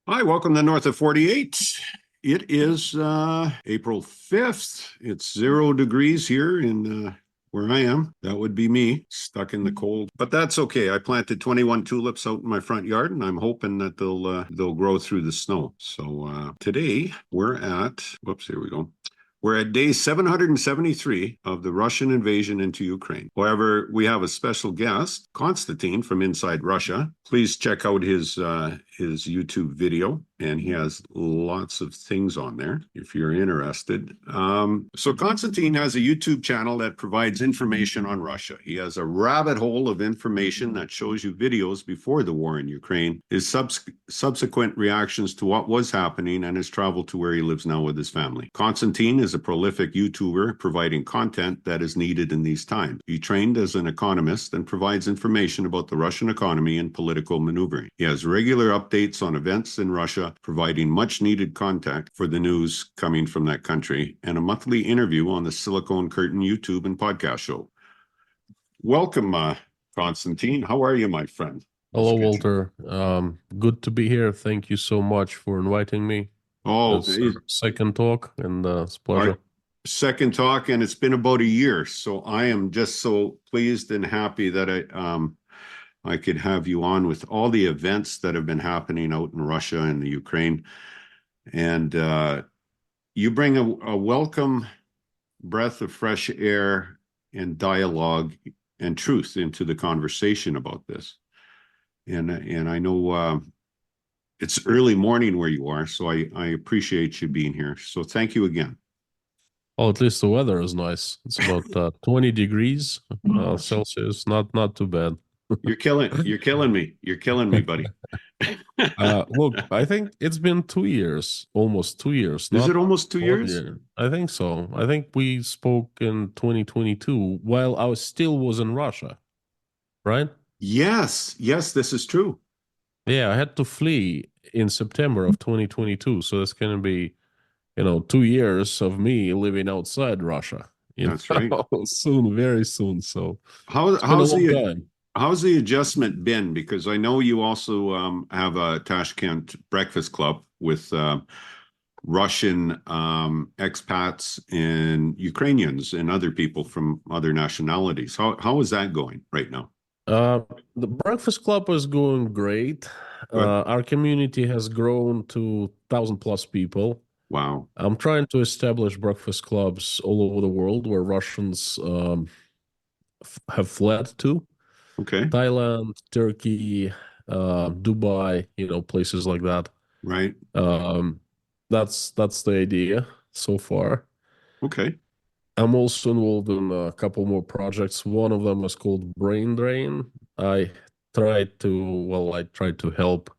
Hi, welcome to North of 48. It is April 5th. It's 0 degrees here in where I am. That would be me, stuck in the cold. But that's okay. I planted 21 tulips out in my front yard, and I'm hoping that they'll grow through the snow. So today we're at, whoops, here we go. We're at day 773 of the Russian invasion into Ukraine. However, we have a special guest, Konstatin from inside Russia. Please check out his YouTube video, and he has lots of things on there if you're interested. So Konstantin has a YouTube channel that provides information on Russia. He has a rabbit hole of information that shows you videos before the war in Ukraine, his subsequent reactions to what was happening, and his travel to where he lives now with his family. Konstantin is a prolific YouTuber providing content that is needed in these times. He trained as an economist and provides information about the Russian economy and political maneuvering. He has regular updates on events in Russia, providing much needed contact for the news coming from that country, and a monthly interview on the Silicon Curtain YouTube and podcast show. Welcome, Konstantin. How are you, my friend? Hello, Walter. Good to be here. Thank you so much for inviting me. Oh, It's our second talk, and it's a our pleasure. second talk, and it's been about a year. So I am just so pleased and happy that I could have you on with all the events that have been happening out in Russia and the Ukraine. And you bring a welcome breath of fresh air and dialogue and truth into the conversation about this. And I know it's early morning where you are, so I appreciate you being here. So thank you again. Oh, at least the weather is nice. It's about 20 degrees Celsius. Not too bad. You're killing me. You're killing me, buddy. Look, I think it's been 2 years, almost 2 years, Is it not almost 1 2 years? year. I think so. I think we spoke in 2022 while I still was in Russia, right? Yes, this is true. Yeah, I had to flee in September of 2022, so it's gonna be 2 years of me living outside Russia, That's right. soon, very soon. So How it's been a how's long the time. how's the adjustment been? Because I know you also have a Tashkent breakfast club with Russian expats and Ukrainians and other people from other nationalities. How is that going right now? Uh, the Breakfast Club is going great. Good. Our community has grown to 1,000+ people. Wow. I'm trying to establish breakfast clubs all over the world where Russians have fled to. Okay. Thailand, Turkey, Dubai, places like that. Right. Um, that's the idea so far. Okay. I'm also involved in a couple more projects. One of them is called Brain Drain. I I tried to help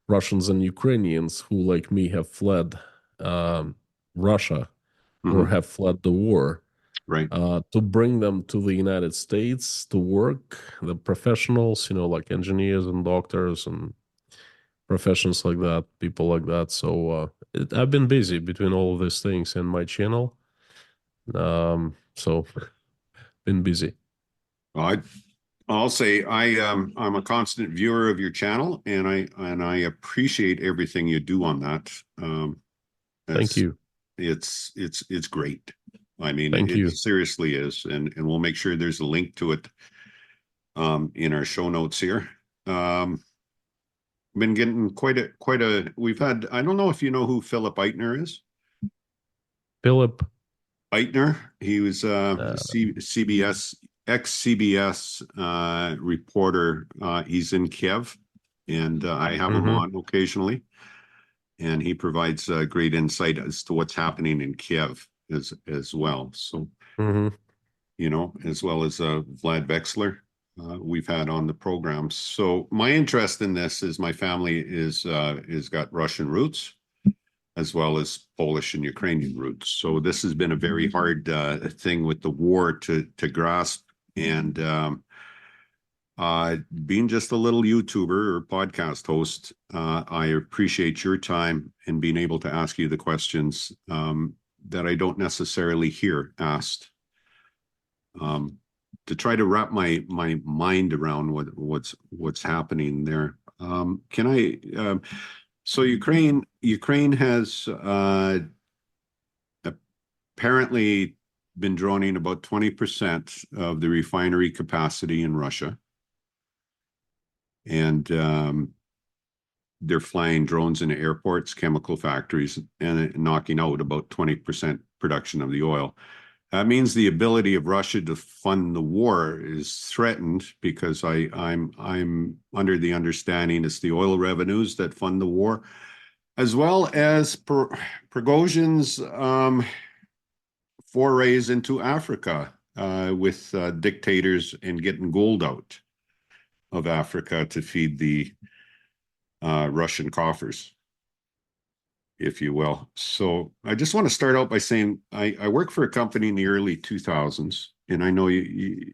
Russians and Ukrainians who, like me, have fled um, Russia or Hmm. have fled the war, Right. to bring them to the United States to work. The professionals, like engineers and doctors and professions like that, people like that. So I've been busy between all of these things and my channel. So been busy. I I'll say I'm a constant viewer of your channel, and I appreciate everything you do on that. Thank That's you. it's great. I mean, Thank it you. seriously is, and we'll make sure there's a link to it in our show notes here. Been getting quite a. We've had. I don't know if you know who Philip Eitner is. Philip. Eitner. He was Uh, CBS ex-CBS reporter. He's in Kiev, and I have him mhm, on occasionally, and he provides great insight as to what's happening in Kiev as well. So, mhm. as well as Vlad Vexler. We've had on the program. So my interest in this is my family is got Russian roots as well as Polish and Ukrainian roots. So this has been a very hard thing with the war to grasp. And being just a little YouTuber or podcast host, I appreciate your time and being able to ask you the questions that I don't necessarily hear asked. To try to wrap my mind around what's happening there. Can I? So Ukraine has apparently been droning about 20% of the refinery capacity in Russia. And they're flying drones into airports, chemical factories, and knocking out about 20% production of the oil. That means the ability of Russia to fund the war is threatened because I'm under the understanding it's the oil revenues that fund the war, as well as Prigozhin's forays into Africa with dictators and getting gold out of Africa to feed the Russian coffers, if you will. So I just want to start out by saying I worked for a company in the early 2000s, and I know you're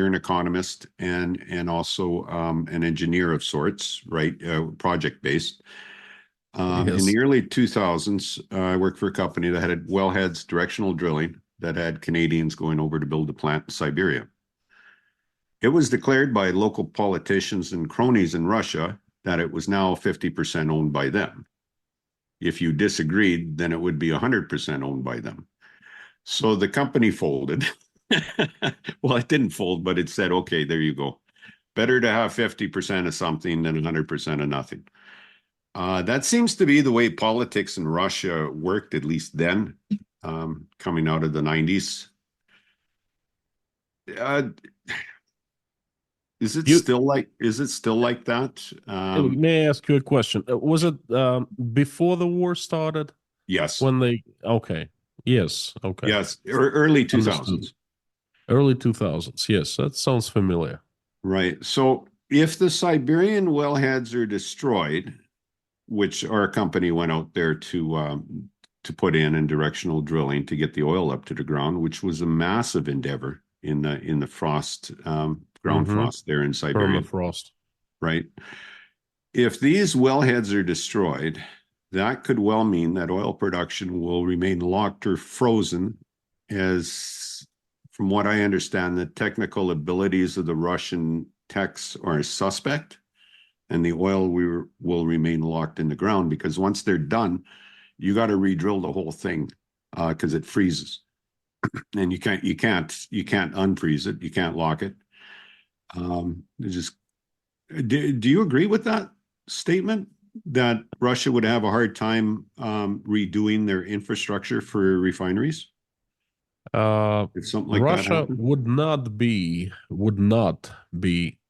an economist and also an engineer of sorts, right? Project based. In Yes. the early 2000s, I worked for a company that had wellheads directional drilling that had Canadians going over to build a plant in Siberia. It was declared by local politicians and cronies in Russia that it was now 50% owned by them. If you disagreed, then it would be 100% owned by them. So the company folded. Well, it didn't fold, but it said, okay, there you go. Better to have 50% of something than 100% of nothing. That seems to be the way politics in Russia worked, at least then, coming out of the 90s. Is it still like that? May I ask you a question? Was it before the war started? Yes. When they okay. Yes, okay. Yes. Early Understood. 2000s. Early 2000s. Yes, that sounds familiar. Right. So if the Siberian wellheads are destroyed, which our company went out there to put in directional drilling to get the oil up to the ground, which was a massive endeavor in the frost, ground Mm-hmm. frost there in Siberia, Permafrost. right? If these wellheads are destroyed, that could well mean that oil production will remain locked or frozen, as from what I understand, the technical abilities of the Russian techs are suspect, and the oil will remain locked in the ground because once they're done, you got to re-drill the whole thing because it freezes, and you can't unfreeze it, you can't lock it. Just do you agree with that statement that Russia would have a hard time redoing their infrastructure for refineries if something like that Russia happened? would not be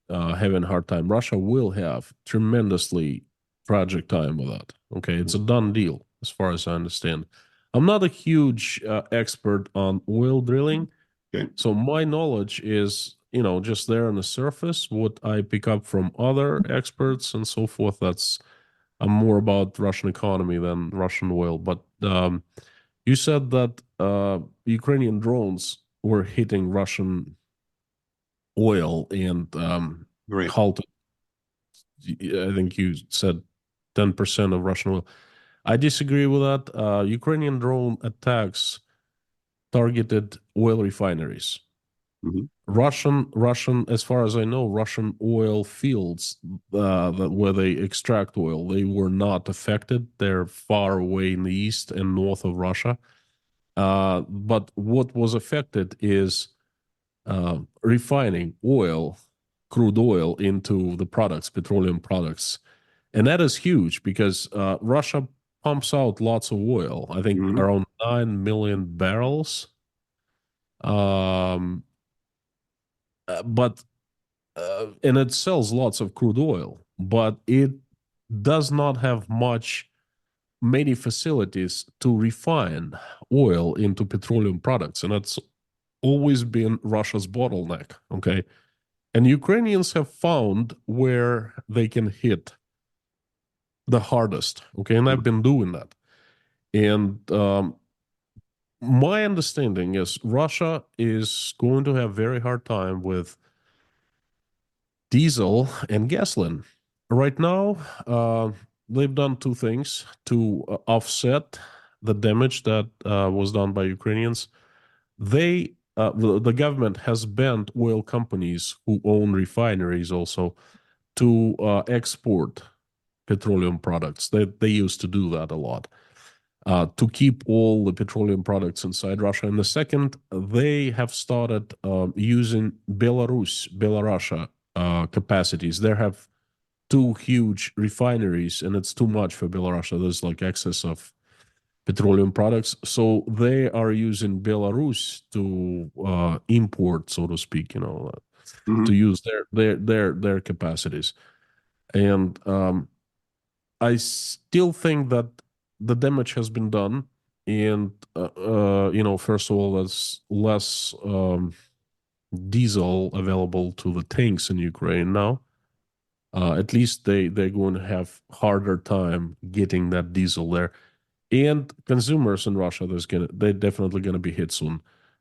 having a hard time. Russia will have tremendously tragic time with that. Okay, it's a done deal as far as I understand. I'm not a huge expert on oil drilling, Okay. so my knowledge is, just there on the surface. What I pick up from other experts and so forth, I'm more about Russian economy than Russian oil. But you said that Ukrainian drones were hitting Russian oil and Right. halted. I think you said 10% of Russian oil. I disagree with that. Ukrainian drone attacks targeted oil refineries. Mhm. Russian, as far as I know, Russian oil fields where they extract oil, they were not affected. They're far away in the east and north of Russia. But what was affected is refining oil, crude oil, into the products, petroleum products. And that is huge because Russia pumps out lots of oil. I think Mhm. around 9 million barrels. Um, but and it sells lots of crude oil, but it does not have many facilities to refine oil into petroleum products, and that's always been Russia's bottleneck. Okay, and Ukrainians have found where they can hit the hardest. Okay, and I've been doing that, and my understanding is Russia is going to have very hard time with diesel and gasoline. Right now, they've done two things to offset the damage that was done by Ukrainians. The government has banned oil companies who own refineries also to export petroleum products. They used to do that a lot to keep all the petroleum products inside Russia. And the second, they have started using Belarusia capacities. They have two huge refineries, and it's too much for Belarus. There's like excess of petroleum products, so they are using Belarus to import, so to speak, to Mhm. use their capacities. And I still think that the damage has been done, and first of all, there's less diesel available to the tanks in Ukraine now. At least they're going to have harder time getting that diesel there, and consumers in Russia they're definitely gonna be hit soon.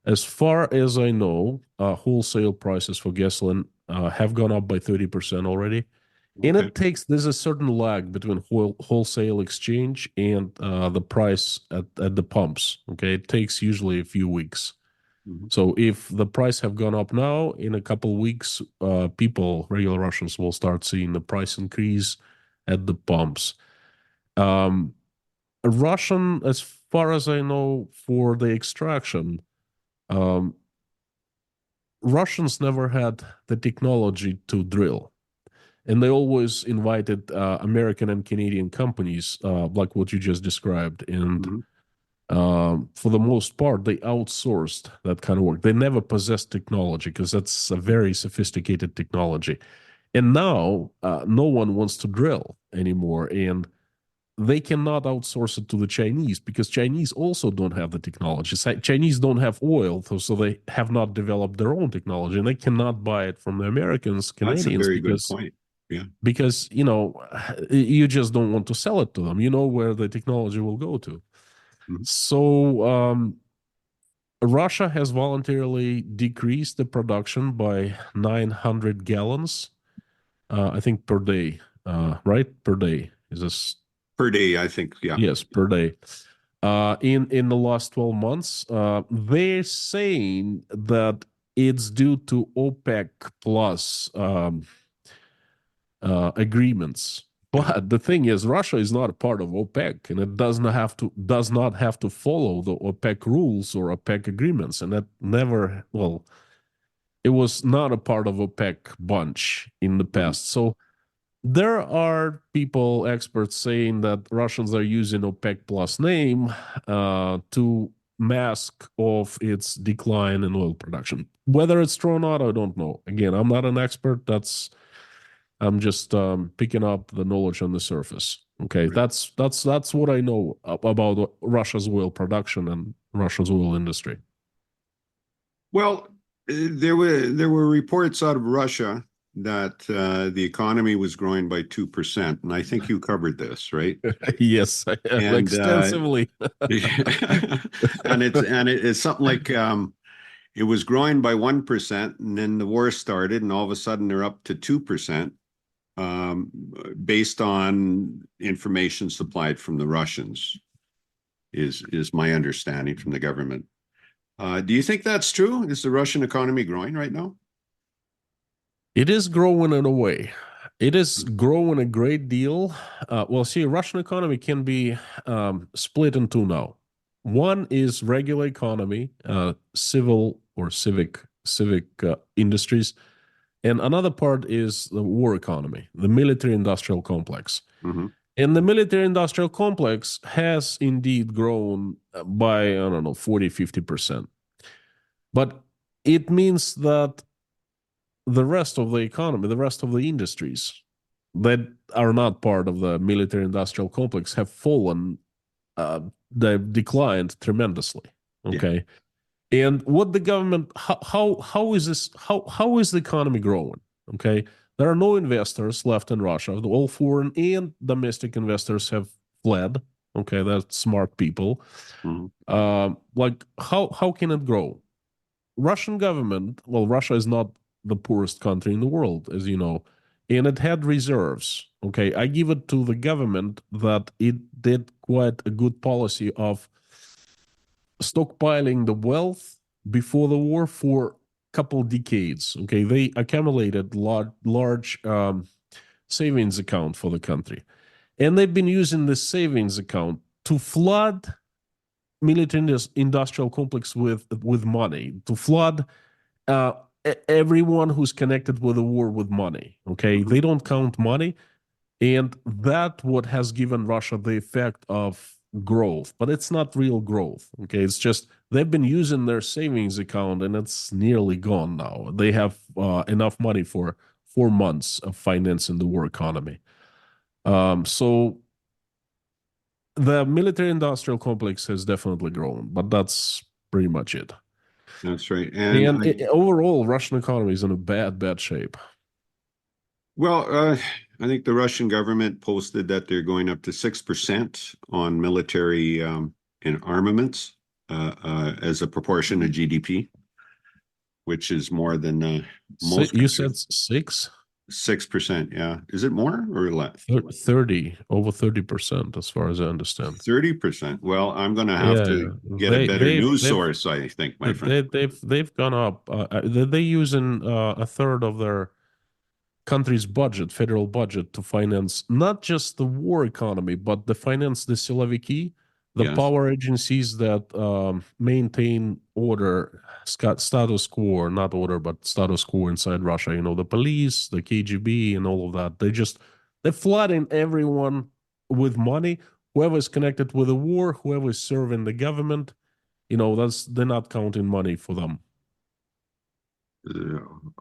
As far as I know, wholesale prices for gasoline have gone up by 30% already, and Okay. there's a certain lag between wholesale exchange and the price at the pumps. Okay, it takes usually a few weeks. Mhm. So if the price have gone up now, in a couple weeks, regular Russians, will start seeing the price increase at the pumps. Um, Russian, as far as I know, for the extraction, um, Russians never had the technology to drill, and they always invited American and Canadian companies, like what you just described, and Mhm. for the most part, they outsourced that kind of work. They never possessed technology because that's a very sophisticated technology. And now, no one wants to drill anymore, and they cannot outsource it to the Chinese because Chinese also don't have the technology. Chinese don't have oil, so they have not developed their own technology, and they cannot buy it from the Americans, That's a Canadians, very good point. Yeah. because you just don't want to sell it to them. You know where the technology will go to. Mhm. So Russia has voluntarily decreased the production by 900 gallons, I think, per day. Right, per day is this? Per day, I think. Yeah. Yes, per day. In the last 12 months, they're saying that it's due to OPEC plus agreements. Yeah. But the thing is, Russia is not a part of OPEC, and it does not have to follow the OPEC rules or OPEC agreements, and that never well, it was not a part of OPEC bunch in the Mhm. past. So there are people, experts, saying that Russians are using OPEC Plus name to mask off its decline in oil production. Whether it's true or not, I don't know. Again, I'm not an expert. I'm just picking up the knowledge on the surface. Okay, Right. that's what I know about Russia's oil production and Russia's oil industry. Well, there were reports out of Russia that the economy was growing by 2%, and I think you covered this, right? Yes, And extensively. it's something like it was growing by 1%, and then the war started, and all of a sudden they're up to 2%, um, based on information supplied from the Russians, is my understanding from the government. Do you think that's true? Is the Russian economy growing right now? It is growing in a way. It is growing a great deal. Well, see, Russian economy can be split in two now. One is regular economy, civil or civic industries, and another part is the war economy, the military-industrial complex. Mm-hmm. And the military-industrial complex has indeed grown by, I don't know, 40-50%. But it means that the rest of the economy, the rest of the industries that are not part of the military industrial complex have fallen, they've declined tremendously. Yeah. Okay. And what the government, how is this, how is the economy growing? Okay. There are no investors left in Russia. All foreign and domestic investors have fled. Okay. That's smart people. Mm-hmm. Like how can it grow? Russian government, well, Russia is not the poorest country in the world, as you know, and it had reserves. Okay, I give it to the government that it did quite a good policy of stockpiling the wealth before the war for a couple decades. Okay, they accumulated large savings account for the country. And they've been using this savings account to flood military industrial complex with money, to flood uh, everyone who's connected with the war with money. Okay, Mhm. they don't count money, and that what has given Russia the effect of growth, but it's not real growth. Okay, it's just they've been using their savings account, and it's nearly gone now. They have enough money for 4 months of financing the war economy. So the military industrial complex has definitely grown, but that's pretty much it. That's right. And And overall, Russian economy is in a bad shape. well, I think the Russian government posted that they're going up to 6% on military and armaments as a proportion of GDP, which is more than most You said countries. 6? 6%, yeah. Is it more or less? 30, over 30%, as far as I understand. 30%. Well, I'm going to have Yeah, to get a they better they've news they've source, I think, my friend. they've gone up. They using a third of their country's budget, federal budget, to finance not just the war economy, but to finance the Siloviki, the Yes. power agencies that maintain order, status quo, not order, but status quo inside Russia. You know, the police, the KGB, and all of that. They're flooding everyone with money. Whoever is connected with the war, whoever is serving the government, you know, they're not counting money for them.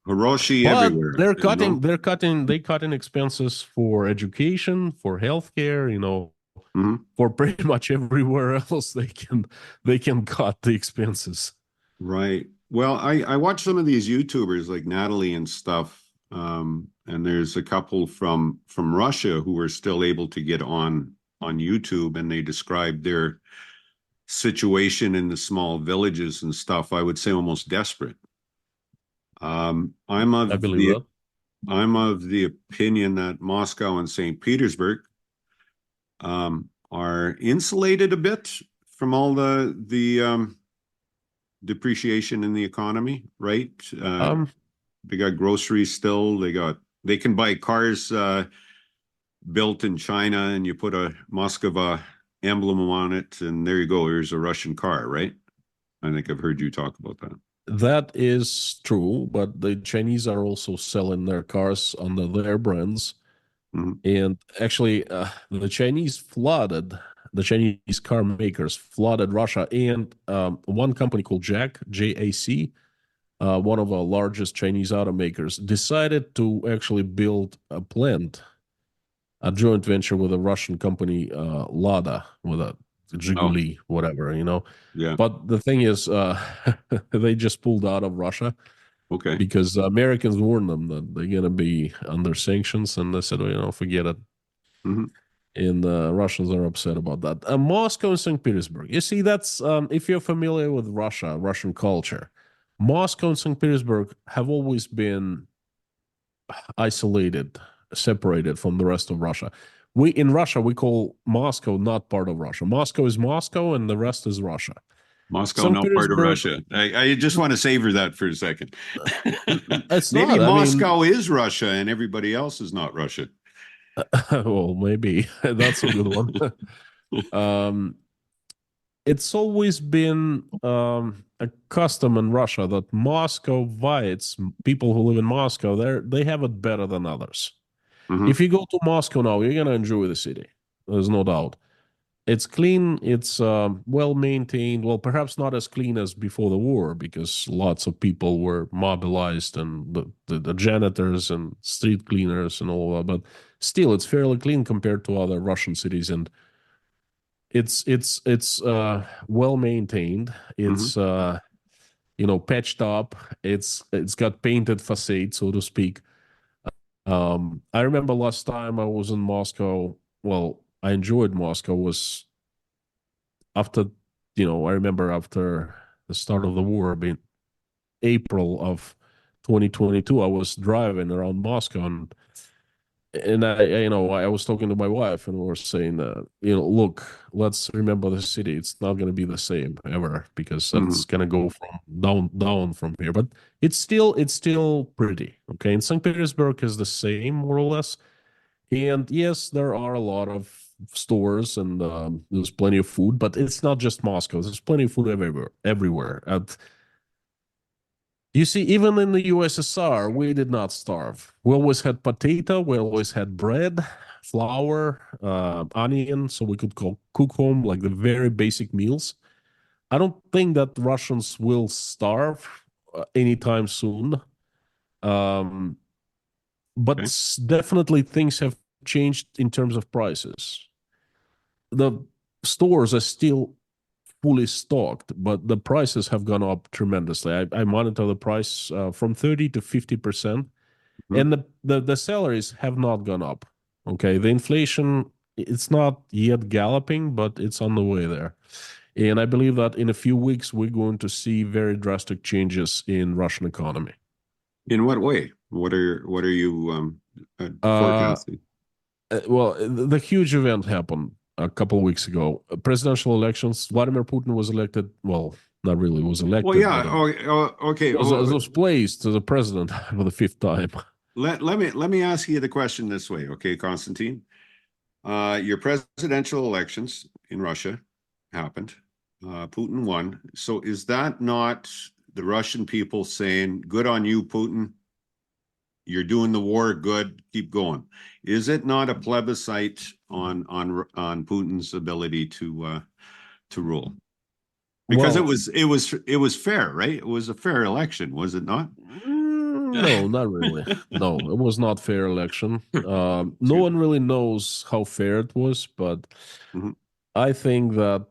Hiroshi But everywhere, you know? they cutting expenses for education, for healthcare, you know, Mhm. for pretty much everywhere else they can cut the expenses. Right. Well, I watch some of these YouTubers like Natalie and stuff, and there's a couple from Russia who are still able to get on YouTube, and they describe their situation in the small villages and stuff. I would say almost desperate. Um, I'm I of believe the that. I'm of the opinion that Moscow and St. Petersburg are insulated a bit from all the depreciation in the economy, right? Um, They got groceries still. They can buy cars built in China, and you put a Moskva emblem on it, and there you go. Here's a Russian car, right? I think I've heard you talk about that. that is true, but the Chinese are also selling their cars under their brands. Mhm. And actually, the Chinese car makers flooded Russia. And one company called JAC, one of our largest Chinese automakers, decided to actually build a plant, a joint venture with a Russian company, Lada, with a Oh, Zhiguli, whatever, you know. yeah. But the thing is, they just pulled out of Russia Okay. because the Americans warned them that they're going to be under sanctions, and they said, well, you know, forget it. Hmm. And Russians are upset about that. Moscow and St. Petersburg. You see, that's if you're familiar with Russia, Russian culture, Moscow and St. Petersburg have always been isolated, separated from the rest of Russia. We in Russia we call Moscow not part of Russia. Moscow is Moscow, and the rest is Russia. Moscow, St. no part of Petersburg, Russia. I just want to savor that for a second. it's Maybe not. I mean, Moscow is Russia and everybody else is not Russia. well, maybe that's a good one. um, it's always been a custom in Russia that Muscovites, people who live in Moscow, they have it better than others. If Hmm. you go to Moscow now, you're gonna enjoy the city. There's no doubt. It's clean. It's well maintained. Well, perhaps not as clean as before the war because lots of people were mobilized and the janitors and street cleaners and all that. But still, it's fairly clean compared to other Russian cities, and it's well maintained. Hmm. It's you know, patched up. It's got painted facade, so to speak. I remember last time I was in Moscow. Well, I enjoyed Moscow was after, you know, I remember after the start of the war, being April of 2022, I was driving around Moscow, and you know, I was talking to my wife, and we were saying, you know, look, let's remember the city. It's not going to be the same ever because Hmm. it's going to go from down from here. But it's still pretty. Okay, and St. Petersburg is the same more or less. And yes, there are a lot of stores and there's plenty of food, but it's not just Moscow. There's plenty of food everywhere. Everywhere. You see, even in the USSR, we did not starve. We always had potato, we always had bread, flour, onion, so we could cook home like the very basic meals. I don't think that Russians will starve anytime soon. Um, but Okay. definitely things have changed in terms of prices. The stores are still fully stocked, but the prices have gone up tremendously. I monitor the price from 30 to 50%, Mhm. and the salaries have not gone up. Okay, the inflation, it's not yet galloping, but it's on the way there. And I believe that in a few weeks, we're going to see very drastic changes in Russian economy. In what way? What are you Uh, forecasting? well, the huge event happened a couple of weeks ago. Presidential elections. Vladimir Putin was elected. Well, not really was Well, elected, yeah. but Oh, oh, okay. was placed as a president for the fifth time. Let me ask you the question this way, okay, Konstantin? Your presidential elections in Russia happened. Putin won. So is that not the Russian people saying, "Good on you, Putin. You're doing the war good. Keep going." Is it not a plebiscite on Putin's ability to rule? Because it Well, was it was it was fair, right? It was a fair election, was it not? no, not really. No, it was not fair election. No Excuse one me. really knows how fair it was, but Mhm. I think that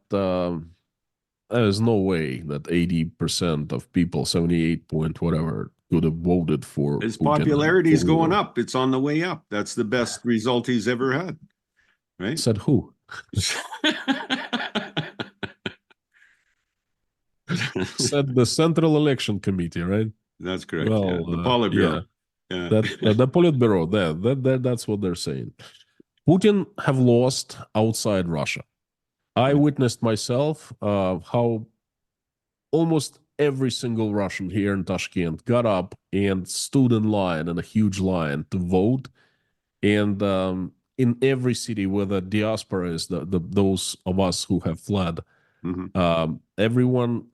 there's no way that 80% of people, 78 point whatever, could have voted for His Putin popularity for is going war. up. It's on the way up. That's the best result he's ever had, right? Said who? Said the Central Election Committee, right? That's correct. Yeah, Well, the yeah, Politburo. Yeah. that the Politburo, that's what they're saying. Putin have lost outside Russia. I Right. witnessed myself how almost every single Russian here in Tashkent got up and stood in line, in a huge line, to vote. And in every city where the diaspora is, those of us who have fled, Hmm. everyone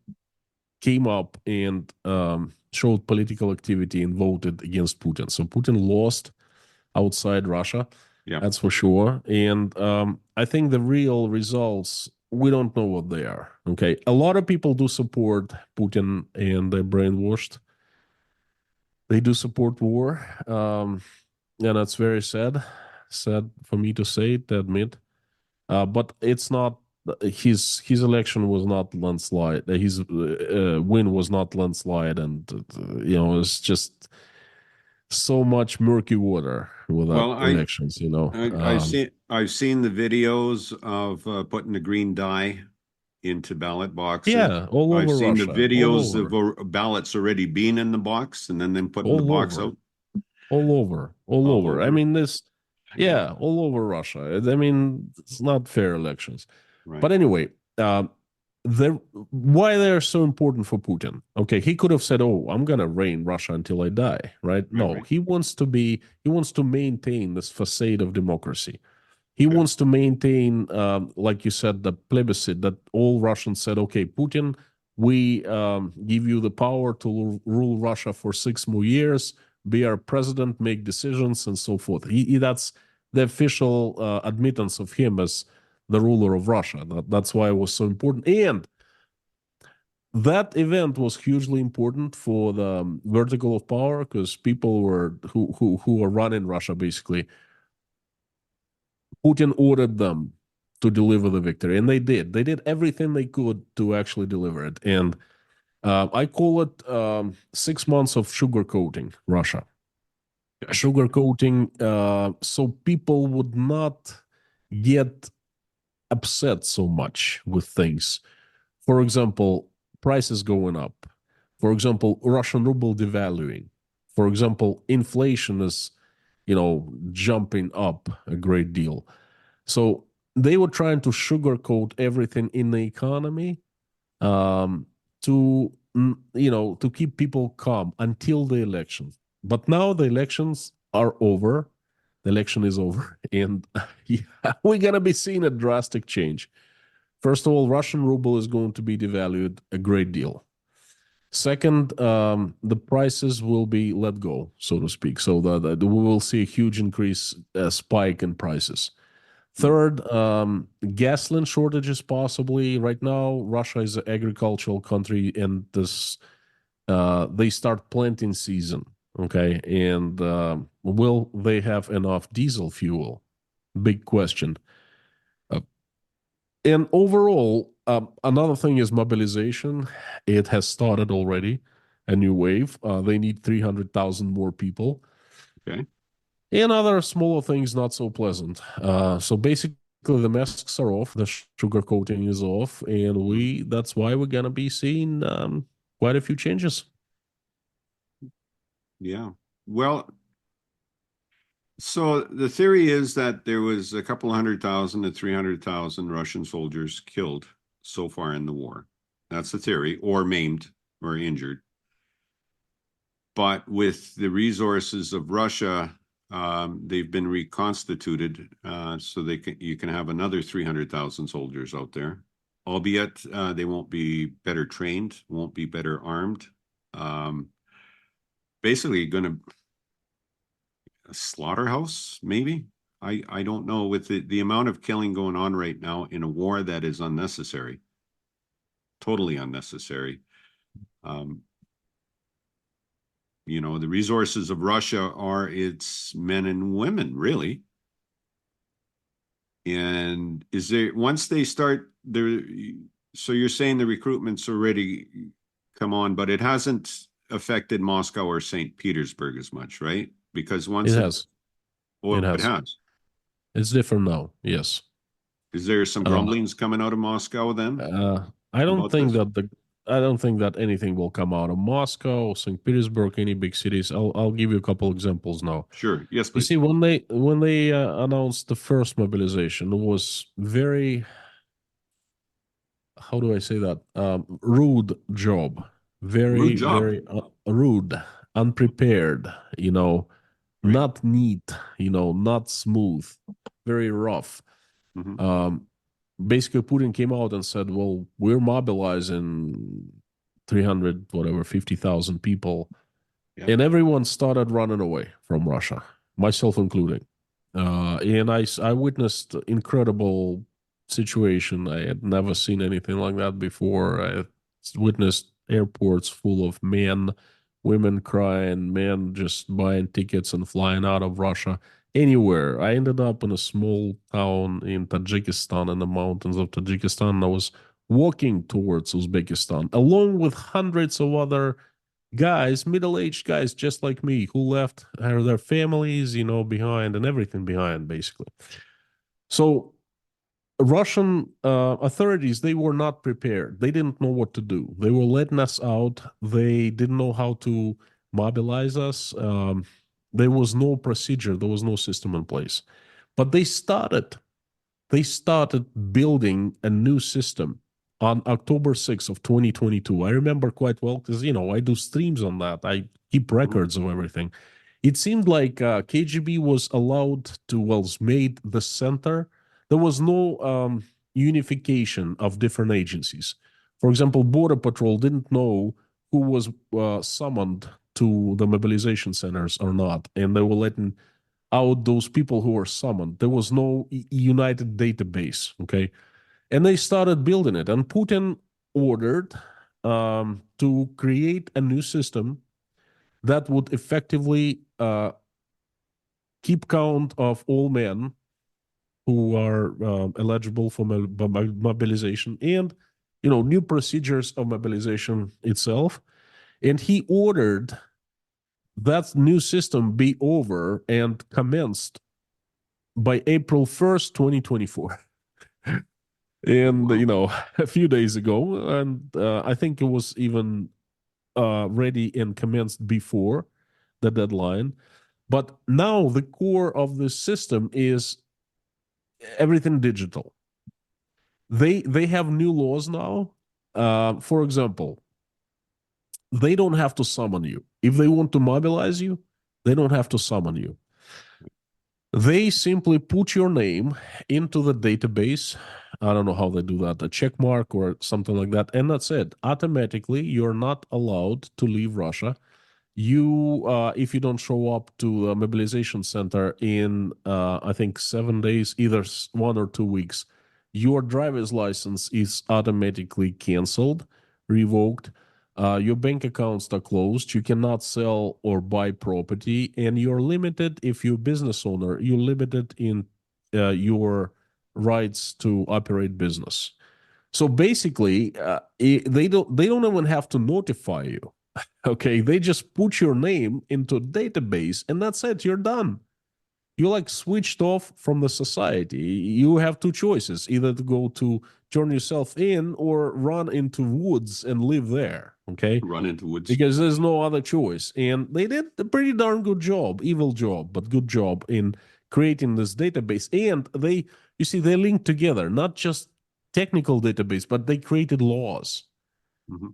came up and showed political activity and voted against Putin. So Putin lost outside Russia, Yeah. that's for sure. And I think the real results, we don't know what they are. Okay. A lot of people do support Putin and they're brainwashed. They do support war. And that's very sad. Sad for me to say, to admit. But it's not his election was not landslide. His win was not landslide, and it's just so much murky water with that Well, elections. I've seen the videos of putting the green dye into ballot boxes. Yeah, all I've over seen the Russia, all videos of over, ballots already being in the box and then them putting the all box over, out all over, all all over. I over. mean, this, Yeah. yeah, all over Russia. I mean, it's not fair elections. Right. But anyway, they're, why they're so important for Putin? Okay, he could have said, "Oh, I'm gonna reign Russia until I die," right? Right. No, Right. he wants to maintain this facade of democracy. He Okay. wants to maintain, like you said, the plebiscite that all Russians said, "Okay, Putin, we give you the power to rule Russia for 6 more years, be our president, make decisions, and so forth." That's the official admittance of him as the ruler of Russia. That's why it was so important. And that event was hugely important for the vertical of power because people were who are running Russia basically. Putin ordered them to deliver the victory, and they did. They did everything they could to actually deliver it. And I call it 6 months of sugarcoating Russia. Okay. Sugarcoating so people would not get upset so much with things. For example, prices going up. For example, Russian ruble devaluing. For example, inflation is, jumping up a great deal. So they were trying to sugarcoat everything in the economy um, to keep people calm until the election. But now the elections are over. the election is over, and yeah, we're gonna be seeing a drastic change. First of all, Russian ruble is going to be devalued a great deal. Second, the prices will be let go, so to speak, so that we will see a huge increase, spike in prices. Third, gasoline shortages possibly. Right now, Russia is an agricultural country, and this they start planting season. Okay, and will they have enough diesel fuel? Big question. Uh, and overall, another thing is mobilization. It has started already, a new wave. They need 300,000 more people. Okay. And other smaller things not so pleasant. So basically, the masks are off, the sugar coating is off, and that's why we're gonna be seeing quite a few changes. Yeah. Well, so the theory is that there was a couple 100,000 to 300,000 Russian soldiers killed so far in the war. That's the theory, or maimed or injured. But with the resources of Russia, they've been reconstituted, so you can have another 300,000 soldiers out there, albeit they won't be better trained, won't be better armed. Basically, going to a slaughterhouse, maybe. I don't know, with the amount of killing going on right now in a war that is unnecessary, totally unnecessary. The resources of Russia are its men and women, really. And is there, once they start there, so you're saying the recruitment's already come on, but it hasn't affected Moscow or St. Petersburg as much, right? Because once It has. oh, It it has. has. It's different now. Yes. Is there some Uh, grumblings coming out of Moscow then I don't about think this? that the I don't think that anything will come out of Moscow, St. Petersburg, any big cities. I'll give you a couple examples now. Sure. Yes, You please. see, when they announced the first mobilization, it was very, how do I say that? Rude job, Rude very job. very rude, unprepared. Right. Not neat. Not smooth, very rough. Hmm. Um, Basically, Putin came out and said, "Well, we're mobilizing 300, whatever, 50,000 people," Yeah. and everyone started running away from Russia, myself including. And I witnessed incredible situation. I had never seen anything like that before. I witnessed airports full of men, women crying, men just buying tickets and flying out of Russia anywhere. I ended up in a small town in Tajikistan, in the mountains of Tajikistan. I was walking towards Uzbekistan along with hundreds of other guys, middle-aged guys just like me, who left their families, behind, and everything behind, basically. So Russian authorities, they were not prepared. They didn't know what to do. They were letting us out. They didn't know how to mobilize us. There was no procedure. There was no system in place. But they started building a new system on October 6th of 2022. I remember quite well because, I do streams on that. I keep Mhm. records of everything. It seemed like KGB was allowed to, well, was made the center. There was no unification of different agencies. For example, Border Patrol didn't know who was summoned to the mobilization centers or not, and they were letting out those people who were summoned. There was no united database, okay? And they started building it. And Putin ordered to create a new system that would effectively keep count of all men who are eligible for mobilization and, new procedures of mobilization itself. And he ordered that new system be over and commenced by April 1st, 2024. And, Wow. a few days ago, and I think it was even ready and commenced before the deadline. But now the core of the system is everything digital. They have new laws now. For example, they don't have to summon you. If they want to mobilize you, they don't have to summon you. They simply put your name into the database. I don't know how they do that, a check mark or something like that, and that's it. Automatically, you're not allowed to leave Russia. If you don't show up to the mobilization center in, I think 7 days, either 1 or 2 weeks, your driver's license is automatically canceled, revoked. Your bank accounts are closed. You cannot sell or buy property, and you're limited. If you're a business owner, you're limited in your rights to operate business. So basically, they don't even have to notify you. Okay, they just put your name into a database, and that's it. You're done. You're like switched off from the society. You have two choices: either to go to turn yourself in or run into woods and live there. Okay, Run into woods. because there's no other choice. And they did a pretty darn good job, evil job, but good job in creating this database. And you see, they linked together, not just technical database, but they created laws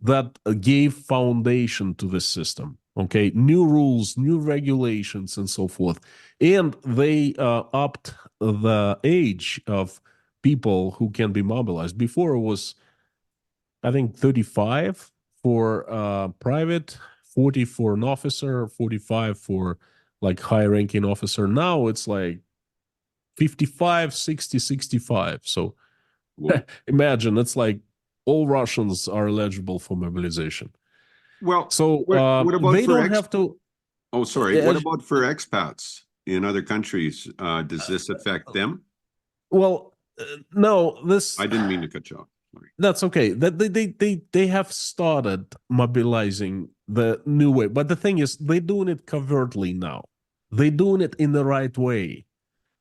that gave foundation to this system. Okay, new rules, new regulations, and so forth. And they upped the age of people who can be mobilized. Before it was, I think, 35 for private, 40 for an officer, 45 for like high ranking officer. Now it's like 55, 60, 65. So imagine it's like all Russians are eligible for mobilization. Well, So what about they for don't have to. Oh, sorry. What about for expats in other countries? Does this affect them? Well, no, I didn't mean to cut you off. Sorry. that's okay. That they have started mobilizing the new way, but the thing is, they're doing it covertly now. They're doing it in the right way.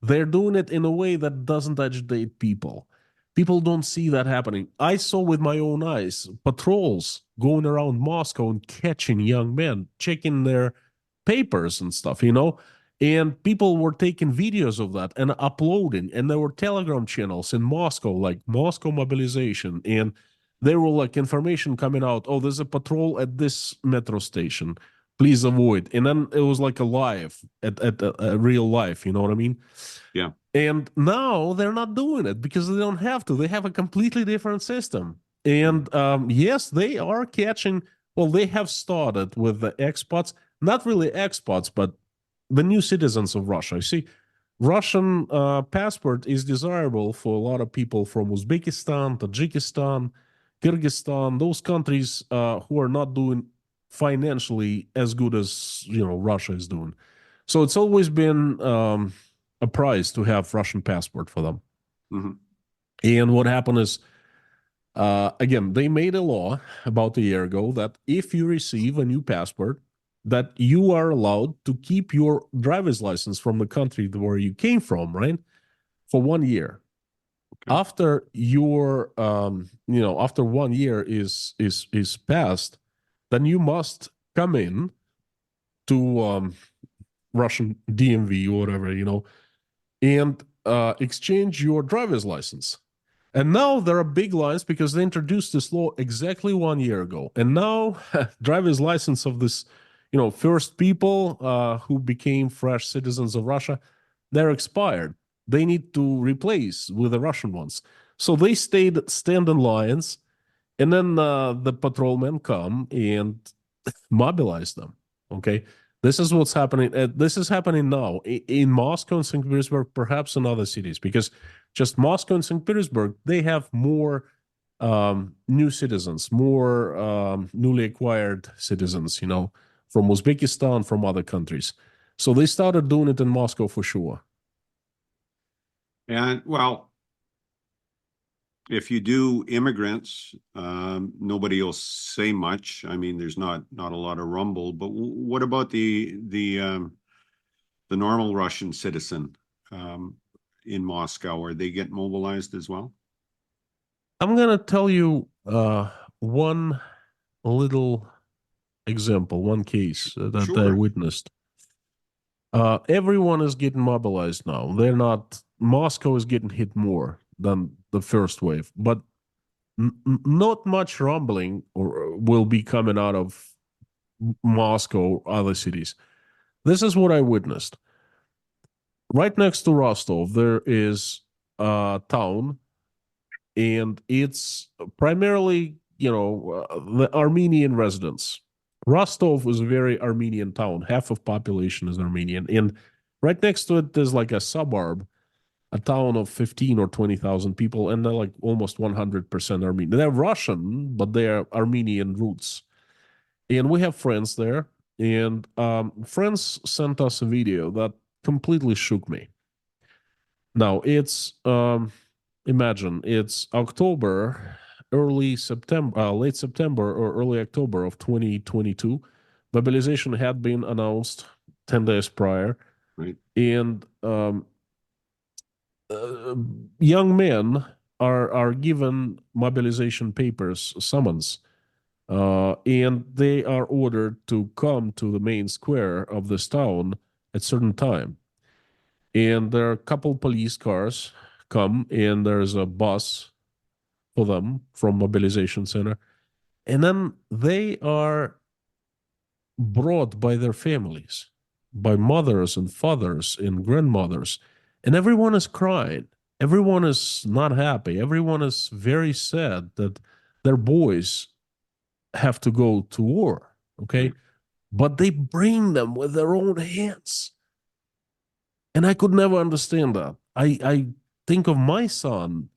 They're doing it in a way that doesn't agitate people. People don't see that happening. I saw with my own eyes patrols going around Moscow and catching young men, checking their papers and stuff, And people were taking videos of that and uploading. And there were Telegram channels in Moscow, like Moscow Mobilization. And there were like information coming out. Oh, there's a patrol at this metro station. Please avoid. And then it was like a live, at a real life. You know what I mean? Yeah. And now they're not doing it because they don't have to. They have a completely different system. And yes, they are catching. Well, they have started with the expats, not really expats, but the new citizens of Russia. You see, Russian passport is desirable for a lot of people from Uzbekistan, Tajikistan, Kyrgyzstan, those countries who are not doing financially as good as Russia is doing. So it's always been a prize to have Russian passport for them. Mm-hmm. And what happened is, again, they made a law about a year ago that if you receive a new passport, that you are allowed to keep your driver's license from the country where you came from, right, for 1 year. Okay. After your, after 1 year is passed, then you must come in to Russian DMV or whatever, and exchange your driver's license. And now there are big lines because they introduced this law exactly 1 year ago. And now driver's license of this, first people who became fresh citizens of Russia, they're expired. They need to replace with the Russian ones. So they stand in lines, and then the patrolmen come and mobilize them. Okay. This is what's happening. This is happening now in Moscow and St. Petersburg, perhaps in other cities, because just Moscow and St. Petersburg, they have more new citizens, more newly acquired citizens, from Uzbekistan, from other countries. So they started doing it in Moscow for sure. And well, if you do immigrants, nobody will say much. I mean, there's not a lot of rumble. But what about the normal Russian citizen in Moscow? Are they get mobilized as well? I'm gonna tell you one little example, one case that Sure. I witnessed. Everyone is getting mobilized now. They're not. Moscow is getting hit more than the first wave, but not much rumbling will be coming out of Moscow or other cities. This is what I witnessed. right next to Rostov, there is a town, and it's primarily, the Armenian residents. Rostov is a very Armenian town. Half of population is Armenian, and right next to it, there's like a suburb, a town of 15 or 20,000 people, and they're like almost 100% Armenian. They're Russian, but they're Armenian roots. And we have friends there, and friends sent us a video that completely shook me. Now it's imagine it's October, early September, late September or early October of 2022. Mobilization had been announced 10 days prior, Right. and uh, young men are given mobilization papers, summons, and they are ordered to come to the main square of this town at certain time. And there are a couple police cars come, and there's a bus for them from mobilization center, and then they are brought by their families, by mothers and fathers and grandmothers, and everyone is crying. Everyone is not happy. Everyone is very sad that their boys have to go to war. Okay. Right. But they bring them with their own hands. And I could never understand that. I think of my son,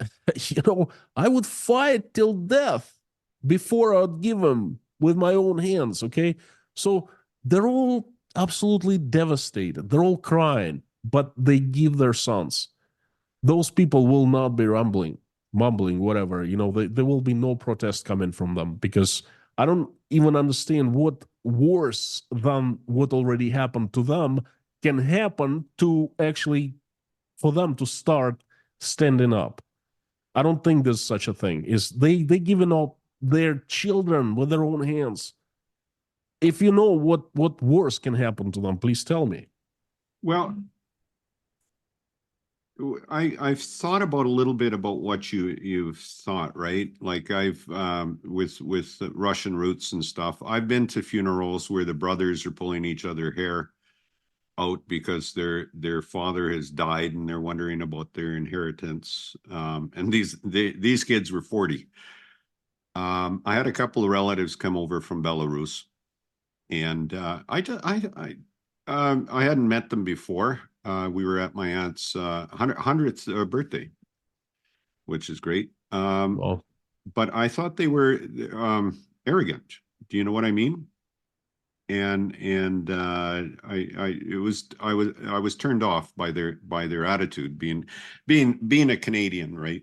I would fight till death before I'd give him with my own hands. Okay. So they're all absolutely devastated. They're all crying, but they give their sons. Those people will not be mumbling, whatever. There will be no protest coming from them, because I don't even understand what worse than what already happened to them can happen to actually for them to start standing up. I don't think there's such a thing. Is they giving up their children with their own hands? If you know what worse can happen to them, please tell me. Well, I've thought about a little bit about what you've thought, right? Like I've with Russian roots and stuff. I've been to funerals where the brothers are pulling each other hair out because their father has died and they're wondering about their inheritance. And these kids were 40. I had a couple of relatives come over from Belarus, and I hadn't met them before. We were at my aunt's 100th birthday, which is great. Well, But I thought they were arrogant. Do you know what I mean? And I was turned off by their attitude, being a Canadian, right?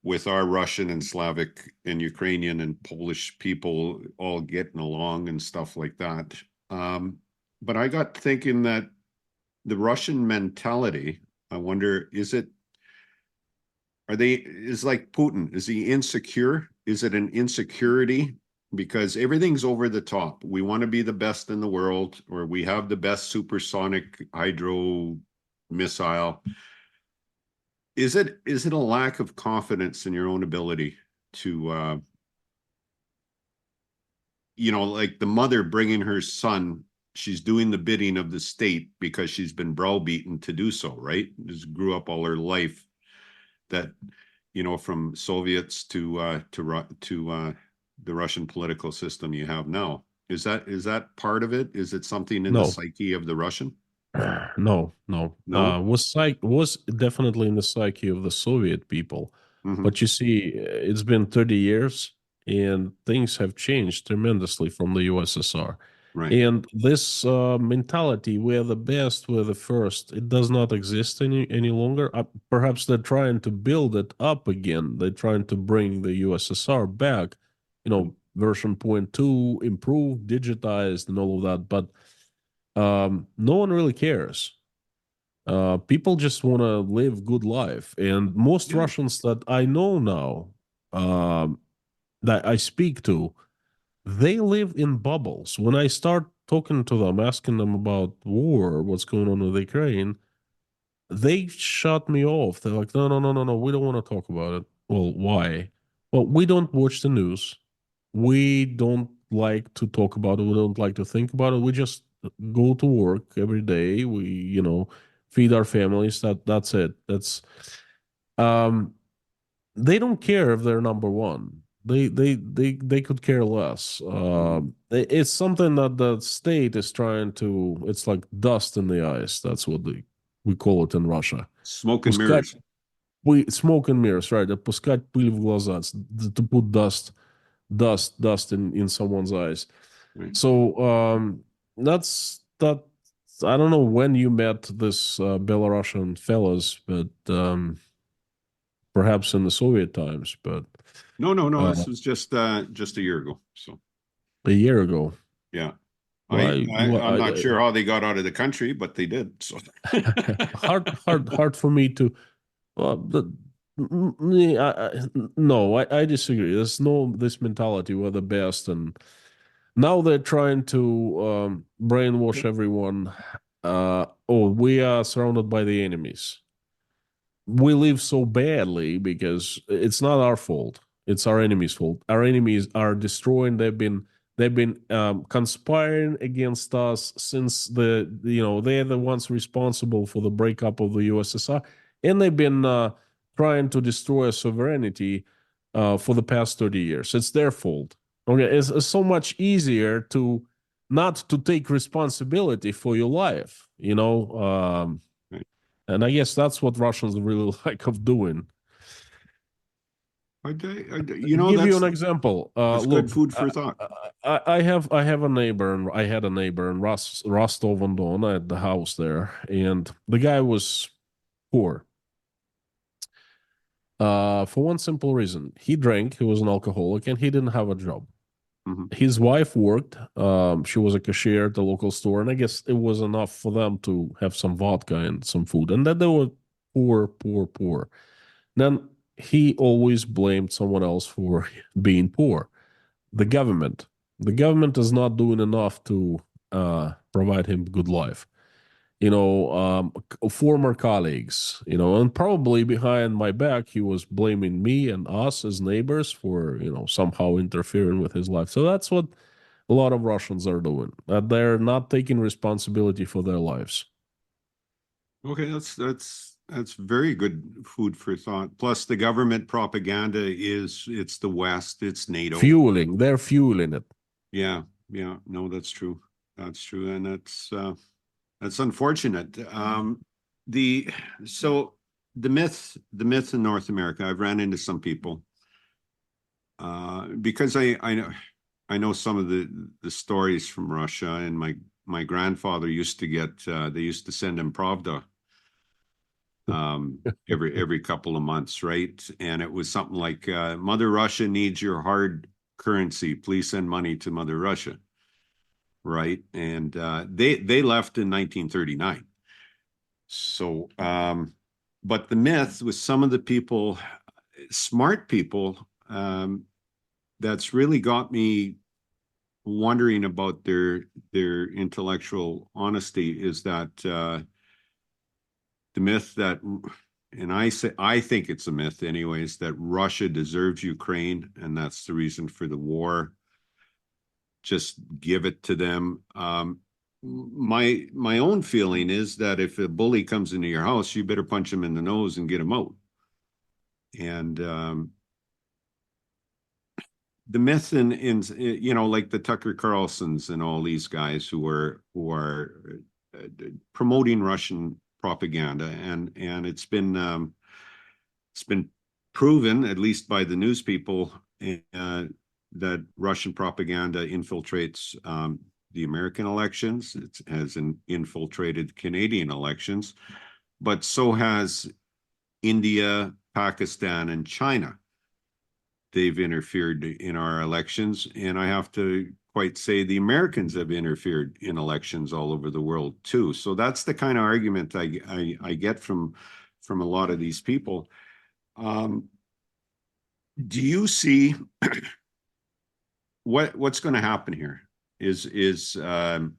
With our Russian and Slavic and Ukrainian and Polish people all getting along and stuff like that. But I got thinking that the Russian mentality, I wonder, is like Putin, is he insecure? Is it an insecurity? Because everything's over the top. We want to be the best in the world, or we have the best supersonic hydro missile. Is it a lack of confidence in your own ability to like the mother bringing her son, she's doing the bidding of the state because she's been browbeaten to do so, right? Just grew up all her life that, from Soviets to the Russian political system you have now. Is that part of it? Is it something in the no, psyche of the Russian? no. No. Was definitely in the psyche of the Soviet people, Hmm. but you see, it's been 30 years, and things have changed tremendously from the USSR. Right. And this mentality, we're the best, we're the first, it does not exist any longer. Perhaps they're trying to build it up again. They're trying to bring the USSR back, version point two, improved, digitized, and all of that. But no one really cares. People just want to live good life, and most Yeah. Russians that I know now, um, that I speak to, they live in bubbles. When I start talking to them, asking them about war, what's going on with Ukraine, they shut me off. They're like, no, no, no, no, no, we don't want to talk about it. Well, why? Well, we don't watch the news. We don't like to talk about it. We don't like to think about it. We just go to work every day. We, feed our families. That's it. Um, they don't care if they're number one. They could care less. It's something that the state is trying to. It's like dust in the eyes. That's what we call it in Russia. Smoke and Пускать mirrors. smoke and mirrors, right? Пускать пыль в глаза. To put dust in someone's eyes. Right. So that's that. I don't know when you met this Belarusian fellas, but perhaps in the Soviet times, but No. uh, This was just a year ago. So a year ago. yeah, Why? I'm not sure how they got out of the country, but they did. So hard for me to. Well, no, I disagree. There's no this mentality. We're the best, and now they're trying to brainwash everyone. Oh, we are surrounded by the enemies. We live so badly because it's not our fault. It's our enemies' fault. Our enemies are destroying. They've been conspiring against us since they're the ones responsible for the breakup of the USSR, and they've been trying to destroy sovereignty for the past 30 years. It's their fault. Okay, it's so much easier to not to take responsibility for your life. And I guess that's what Russians really like of doing. Give you an example. That's good Look, food for thought. I have a neighbor, and I had a neighbor in Rostov on Don. I had the house there, and the guy was poor. For one simple reason, he drank. He was an alcoholic, and he didn't have a job. Mhm. His wife worked. She was a cashier at the local store, and I guess it was enough for them to have some vodka and some food. And then they were poor, poor, poor. Then he always blamed someone else for being poor. The government. The government is not doing enough to provide him good life. Former colleagues, and probably behind my back, he was blaming me and us as neighbors for, somehow interfering with his life. So that's what a lot of Russians are doing. That they're not taking responsibility for their lives. Okay, that's very good food for thought. Plus, the government propaganda it's the West, it's NATO. They're fueling it. Yeah, no, that's true. That's true, and that's unfortunate. The so the myth in North America, I've ran into some people because I know some of the stories from Russia, and my grandfather used to get they used to send him Pravda every couple of months, right? And it was something like Mother Russia needs your hard currency. Please send money to Mother Russia, right? And they left in 1939. So, but the myth with some of the people, smart people, that's really got me wondering about their intellectual honesty is that the myth that, and I think it's a myth anyways, that Russia deserves Ukraine and that's the reason for the war. Just give it to them. My own feeling is that if a bully comes into your house, you better punch him in the nose and get him out. And the myth in like the Tucker Carlsons and all these guys who are promoting Russian propaganda, and it's been proven, at least by the news people, that Russian propaganda infiltrates the American elections. It has infiltrated Canadian elections, but so has India, Pakistan, and China. They've interfered in our elections, and I have to quite say the Americans have interfered in elections all over the world too. So that's the kind of argument I get from a lot of these people. Do you see what's going to happen here? Is there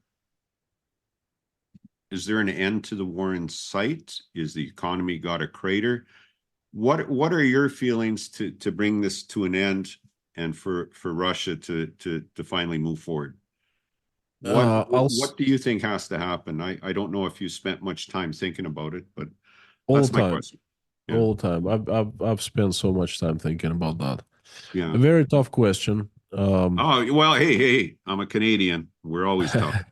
an end to the war in sight? Is the economy got a crater? What are your feelings to bring this to an end and for Russia to finally move forward? I'll what do you think has to happen? I don't know if you spent much time thinking about it, but all that's my time, question. Yeah. all time. I've spent so much time thinking about that. Yeah. A very tough question. Oh, well, hey, I'm a Canadian. We're always tough.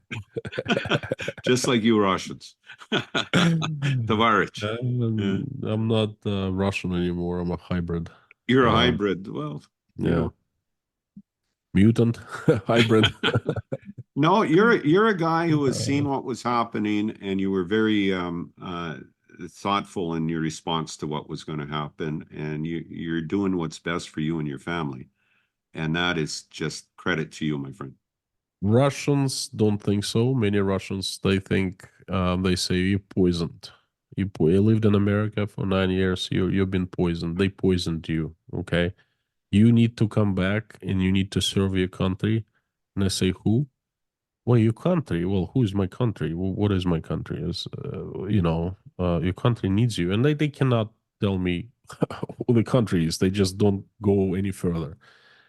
Just like you Russians. Tovarich. Yeah. I'm not Russian anymore. I'm a hybrid. You're a Um, hybrid. Well, yeah, mutant hybrid. no, you're a guy who has seen what was happening, and you were very thoughtful in your response to what was going to happen, and you're doing what's best for you and your family, and that is just credit to you, my friend. Russians don't think so. Many Russians, they think, they say you poisoned. You lived in America for 9 years. You've been poisoned. They poisoned you. Okay, you need to come back and you need to serve your country. And I say, who? Well, your country. Well, who is my country? What is my country? Your country needs you, and they cannot tell me who the country is. They just don't go any further.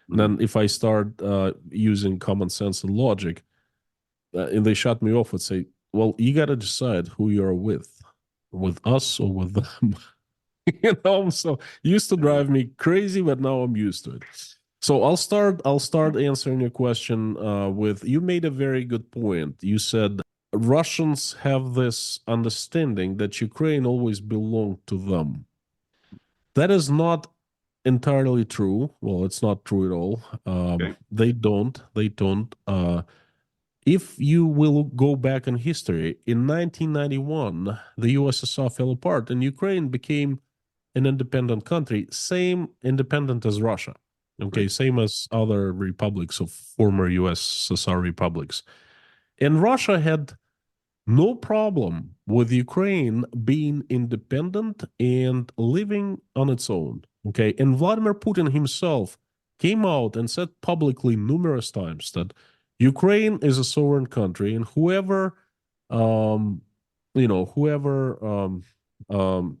And Mhm. then if I start using common sense and logic, and they shut me off and say, "Well, you got to decide who you're with us or with them." So it used to Yeah. drive me crazy, but now I'm used to it. So I'll start answering your question with, you made a very good point. You said Russians have this understanding that Ukraine always belonged to them. That is not entirely true. Well, it's not true at all. Okay. They don't. They don't. If you will go back in history, in 1991, the USSR fell apart and Ukraine became an independent country, same independent as Russia. Okay, Right. same as other republics of former USSR republics. And Russia had no problem with Ukraine being independent and living on its own. Okay, and Vladimir Putin himself came out and said publicly numerous times that Ukraine is a sovereign country, and um, whoever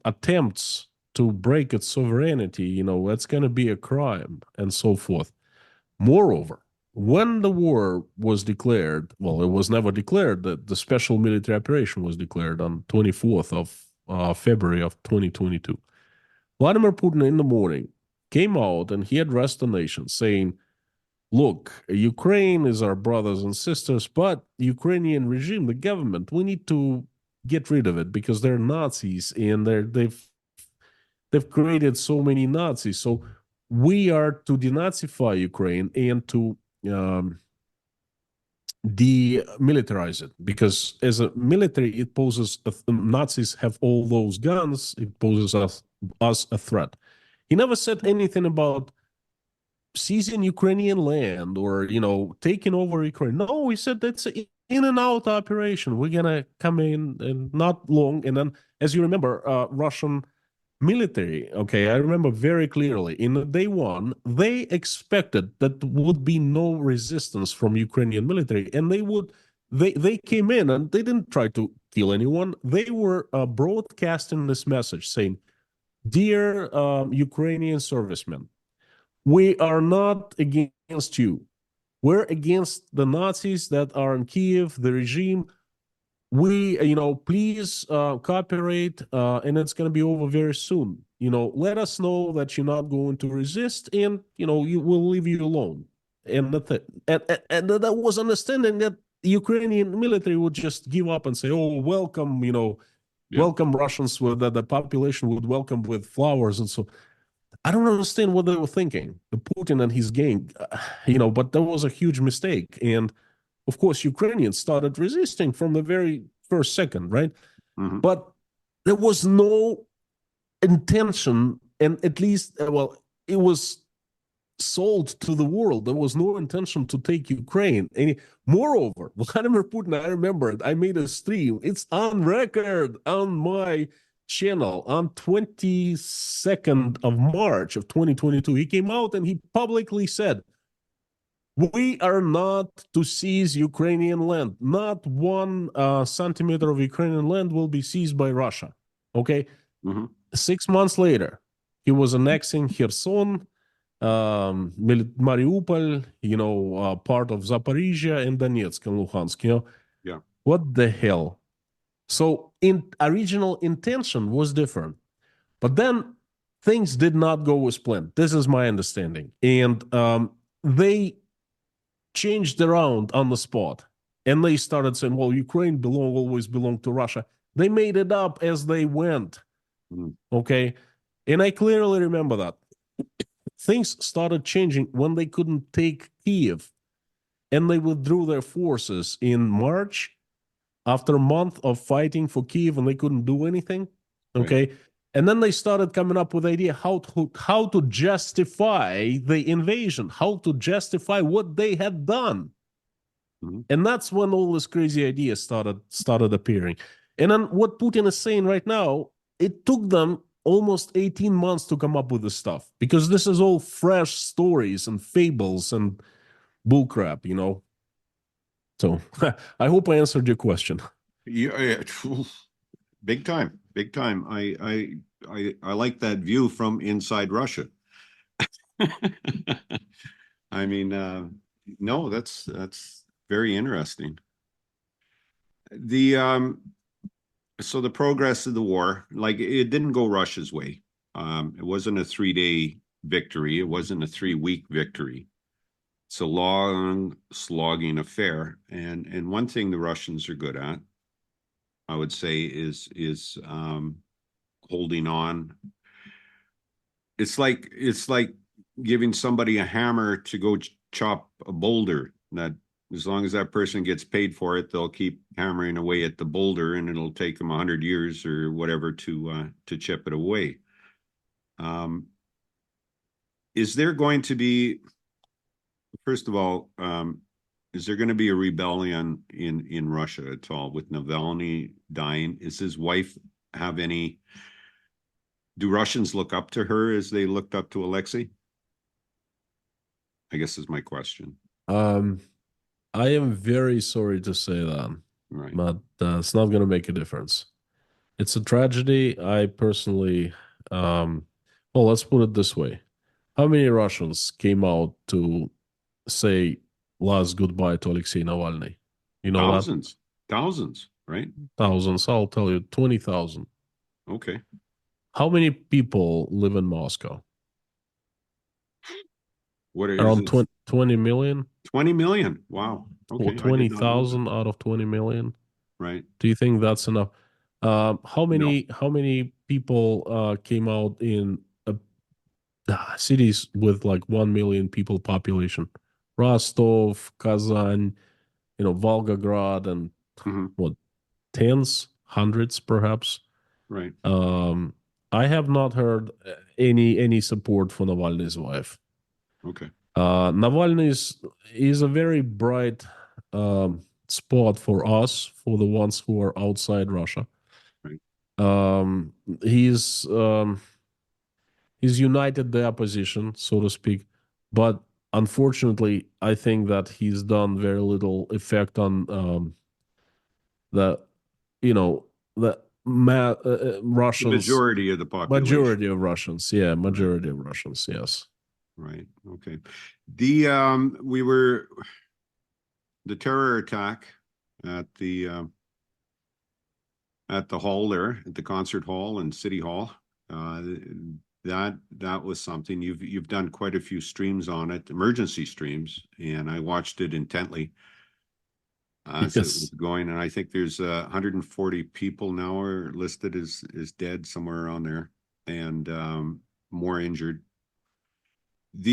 attempts to break its sovereignty, that's going to be a crime and so forth. Moreover, when the war was declared, well, it was never declared, that the special military operation was declared on 24th of February of 2022. Vladimir Putin in the morning came out and he addressed the nation saying, look, Ukraine is our brothers and sisters, but Ukrainian regime, the government, we need to get rid of it because they're Nazis and they've created so many Nazis. So we are to denazify Ukraine and to um, demilitarize it because as a military, it poses Nazis have all those guns. It poses us a threat. He never said anything about seizing Ukrainian land or taking over Ukraine. No, he said that's an in and out operation. We're gonna come in and not long. And then, as you remember, Russian military. Okay, I remember very clearly. In day one, they expected that would be no resistance from Ukrainian military, and they came in and they didn't try to kill anyone. They were broadcasting this message saying, "Dear Ukrainian servicemen, we are not against you. We're against the Nazis that are in Kiev, the regime. We, please cooperate, and it's going to be over very soon. Let us know that you're not going to resist, and you will leave you alone." And that's it. And that was understanding that the Ukrainian military would just give up and say, "Oh, welcome, Yeah. welcome Russians," with the population would welcome with flowers and so. I don't understand what they were thinking, the Putin and his gang, but that was a huge mistake. And of course, Ukrainians started resisting from the very first second, right? Hmm. But there was no intention, and at least, well, it was sold to the world. There was no intention to take Ukraine. And moreover, Vladimir Putin, I remember, I made a stream. It's on record on my channel on 22nd of March of 2022. He came out and he publicly said, we are not to seize Ukrainian land. Not one centimeter of Ukrainian land will be seized by Russia. Okay. Hmm. 6 months later, he was annexing Kherson. Mariupol, part of Zaporizhia and Donetsk and Luhansk. Yeah. What the hell? So in original intention was different, but then things did not go as planned. This is my understanding, and they changed around on the spot, and they started saying, "Well, Ukraine always belonged to Russia." They made it up as they went. Mm. Okay, and I clearly remember that things started changing when they couldn't take Kiev, and they withdrew their forces in March after a month of fighting for Kiev, and they couldn't do anything. Right. Okay. And then they started coming up with the idea how to justify the invasion, how to justify what they had done. Mm-hmm. And that's when all these crazy ideas started appearing. And then what Putin is saying right now, it took them almost 18 months to come up with this stuff because this is all fresh stories and fables and bullcrap. So I hope I answered your question. Yeah, big time, big time. I like that view from inside Russia. I mean, no, that's very interesting. The so the progress of the war, like it didn't go Russia's way. It wasn't a 3-day victory. It wasn't a 3-week victory. It's a long, slogging affair. And one thing the Russians are good at, I would say, is holding on. It's like giving somebody a hammer to go chop a boulder. That as long as that person gets paid for it, they'll keep hammering away at the boulder, and it'll take them 100 years or whatever to chip it away. Is there going to be, first of all, is there going to be a rebellion in Russia at all with Navalny dying? Is his wife have any? Do Russians look up to her as they looked up to Alexei? I guess is my question. Um, I am very sorry to say that, Right. but it's not going to make a difference. It's a tragedy. I personally, well, let's put it this way. How many Russians came out to say last goodbye to Alexei Navalny? You know that? Thousands, thousands, right? Thousands. I'll tell you, 20,000. Okay. How many people live in Moscow? What is Around it? 20 million? 20 million. Wow. Or Okay. I did not know that. 20,000 out of 20 million? Right. Do you think that's enough? How No. many people came out in cities with like 1 million people population? Rostov, Kazan, Volgograd, and Hmm. what, tens, hundreds, perhaps. Right. Um, I have not heard any support for Navalny's wife. Okay. Navalny is a very bright spot for us, for the ones who are outside Russia. Right. Um, he's um, he's united the opposition, so to speak, but unfortunately, I think that he's done very little effect on the you know the The Russians, majority of the population. majority of Russians. Yeah, Right. majority of Russians. Yes. Right. Okay. The terror attack at the hall there, at the concert hall and city hall. Uh, that was something. You've done quite a few streams on it, emergency streams, and I watched it intently as it was Yes. going. And I think there's 140 people now are listed as dead, somewhere around there, and more injured. Do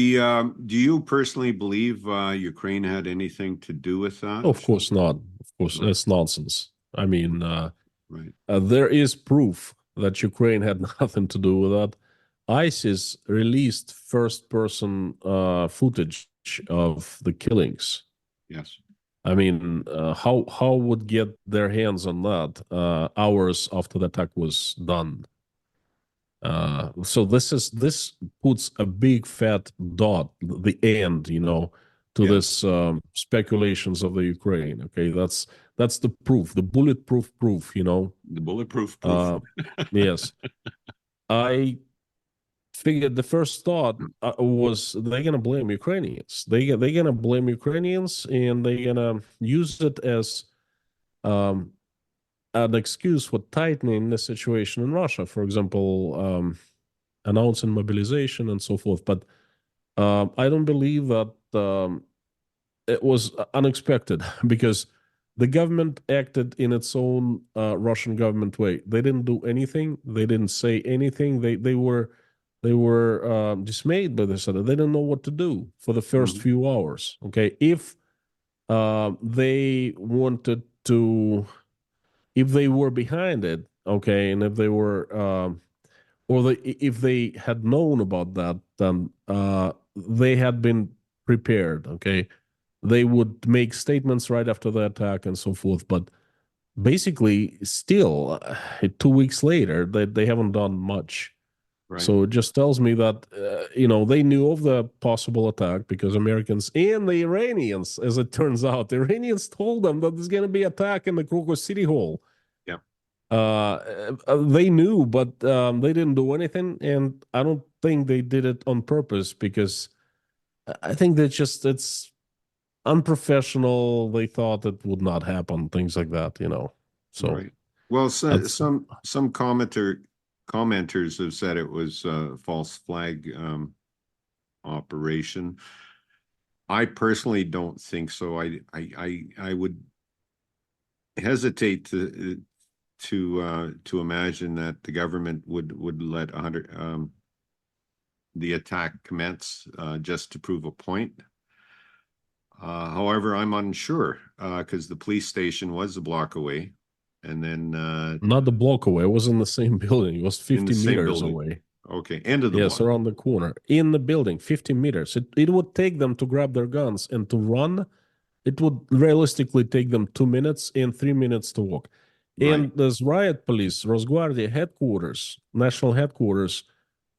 you personally believe Ukraine had anything to do with that? Of course not. Of course, Right. that's nonsense. I mean, Right. there is proof that Ukraine had nothing to do with that. ISIS released first-person footage of the killings. Yes. I mean, how would get their hands on that hours after the attack was done? So this puts a big fat dot, the end, to Yes. this speculations of the Ukraine. Okay, that's the proof, the bulletproof proof. The bulletproof proof. Uh, yes, I figured the first thought was they're gonna blame Ukrainians. They're gonna blame Ukrainians, and they're gonna use it as um, an excuse for tightening the situation in Russia. For example, announcing mobilization and so forth. But I don't believe that it was unexpected because the government acted in its own Russian government way. They didn't do anything. They didn't say anything. They were dismayed by this. They didn't know what to do for the first Mhm. few hours. Okay, if they wanted to, if they were behind it, okay, and if they were, if they had known about that, then they had been prepared. Okay, they would make statements right after the attack and so forth. But basically, still, 2 weeks later, they haven't done much. Right. So it just tells me that they knew of the possible attack because Americans and the Iranians, as it turns out, the Iranians told them that there's going to be attack in the Crocus City Hall. Yeah. They knew, but they didn't do anything, and I don't think they did it on purpose because I think that just it's unprofessional. They thought it would not happen, things like that. So Right. Well, that's some commenters have said it was a false flag operation. I personally don't think so. I would hesitate to imagine that the government would let 100 the attack commence just to prove a point. However, I'm unsure because the police station was a block away, and then not the block away. It was in the same building. It was in the 50 same meters building. away. Okay, end of the Yes, block. around the corner in the building, 50 meters. It would take them to grab their guns and to run. It would realistically take them 2 minutes and 3 minutes to walk. Right, And there's riot police, Rosguardia headquarters, national headquarters,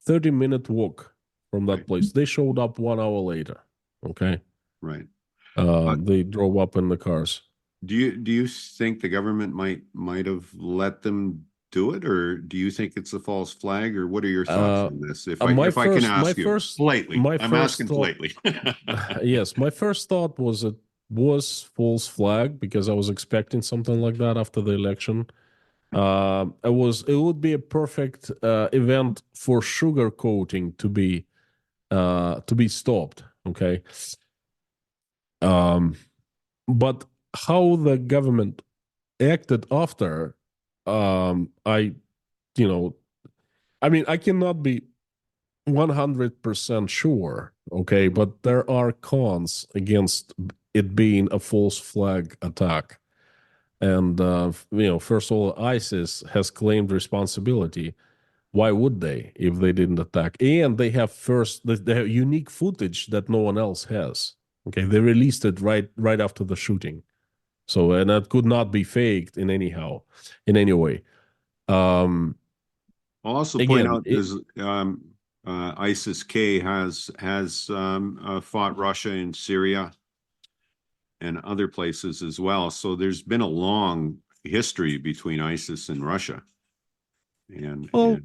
30-minute walk from right, that place. They showed up 1 hour later. Okay. right. They drove up in the cars. Do you think the government might have let them do it, or do you think it's a false flag, or what are your thoughts Uh, on this? my If I can first, my ask you first, politely, my I'm first asking thought, politely. yes, my first thought was it was false flag because I was expecting something like that after the election. It would be a perfect event for sugarcoating to be stopped. Okay, um, but how the government acted after, I you know, I mean, I cannot be 100% sure, okay, Mhm. but there are cons against it being a false flag attack. And, first of all, ISIS has claimed responsibility. Why would they if they didn't attack? And they have unique footage that no one else has. Okay, they released it right after the shooting. So, and that could not be faked in any way. Um, I'll also point again, out there's ISIS-K has fought Russia in Syria and other places as well. So there's been a long history between ISIS and Russia. And well,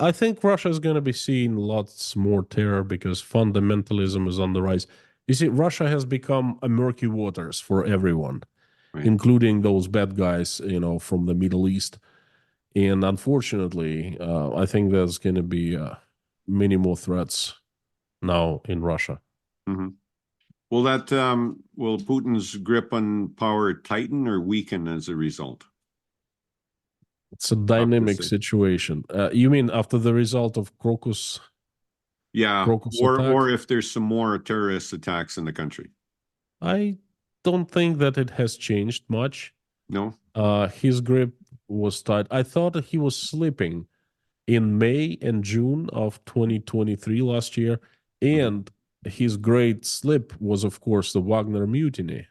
I think Russia is going to be seeing lots more terror because fundamentalism is on the rise. You see, Russia has become a murky waters for everyone, right. including those bad guys, from the Middle East. And unfortunately, I think there's going to be many more threats now in Russia. Mhm. Will Putin's grip on power tighten or weaken as a result? It's a Tough to dynamic say. situation. You mean after the result of Yeah, Crocus or attack? if there's some more terrorist attacks in the country. I don't think that it has changed much. No? His grip was tight. I thought that he was slipping in May and June of 2023 last year. Mhm. And his great slip was, of course, the Wagner mutiny.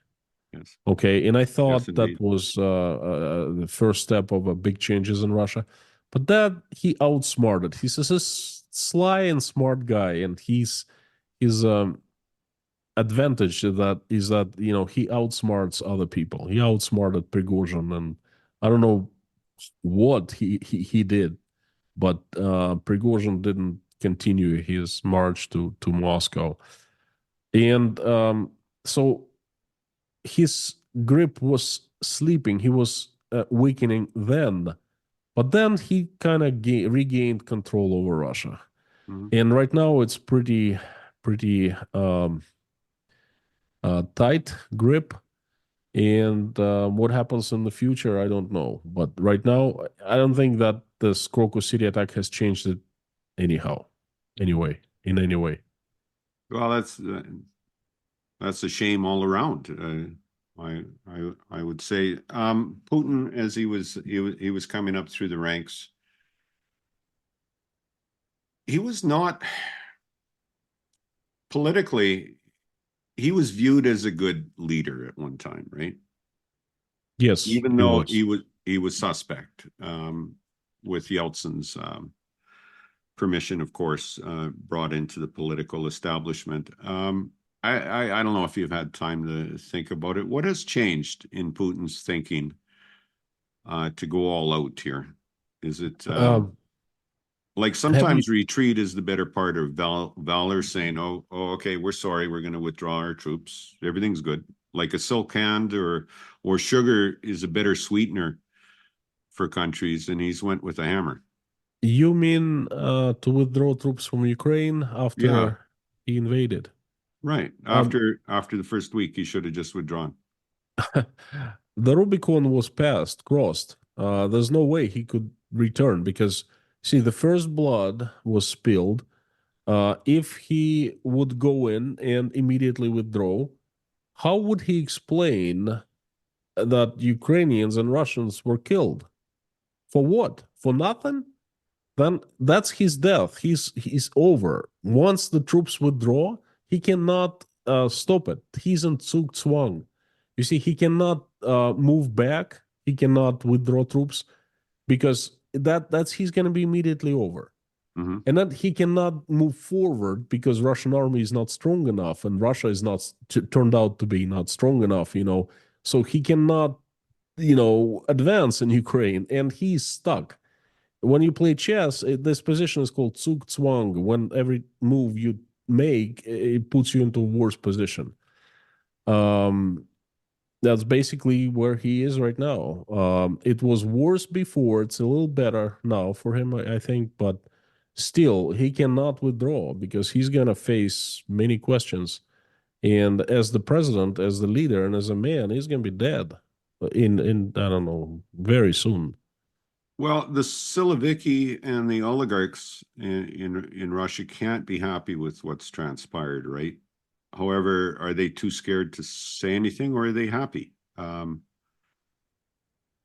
Yes. Okay. And I Yes, thought that indeed. was the first step of big changes in Russia. But that he outsmarted. He's a sly and smart guy. And his advantage that he outsmarts other people. He outsmarted Prigozhin, and I don't know what he did, but Prigozhin didn't continue his march to Moscow. And so his grip was sleeping. He was weakening then, but then he kind of regained control over Russia. Mhm. And right now it's pretty tight grip. And what happens in the future, I don't know. But right now, I don't think that this Crocus City attack has changed it anyhow, anyway, in any way. Well, that's a shame all around. I would say Putin, as he was coming up through the ranks, he was not politically. He was viewed as a good leader at one time, right? Yes, Even he though was. he was suspect with Yeltsin's permission, of course, brought into the political establishment. I don't know if you've had time to think about it. What has changed in Putin's thinking to go all out here? Is it Um, like have you sometimes retreat is the better part of valor, saying, oh, okay, we're sorry, we're going to withdraw our troops. Everything's good. Like a silk hand or sugar is a better sweetener for countries, and he's went with a hammer. you mean to withdraw troops from Ukraine Yeah, after he invaded? right. Um, After the first week, he should have just withdrawn. the Rubicon was crossed. There's no way he could return because, see, the first blood was spilled. If he would go in and immediately withdraw, how would he explain that Ukrainians and Russians were killed? For what? For nothing? Then that's his death. He's over. Once the troops withdraw, he cannot stop it. He's in Zugzwang. You see, he cannot move back. He cannot withdraw troops because that's he's going to be immediately over. Hmm. And then he cannot move forward because Russian army is not strong enough, and Russia is not turned out to be not strong enough. So he cannot advance in Ukraine, and he's stuck. When you play chess, this position is called Zugzwang. When every move you make, it puts you into a worse position. Um, that's basically where he is right now. It was worse before. It's a little better now for him, I think, but still, he cannot withdraw because he's going to face many questions. And as the president, as the leader, and as a man, he's going to be dead in I don't know, very soon. Well, the Siloviki and the oligarchs in Russia can't be happy with what's transpired, right? However, are they too scared to say anything, or are they happy? A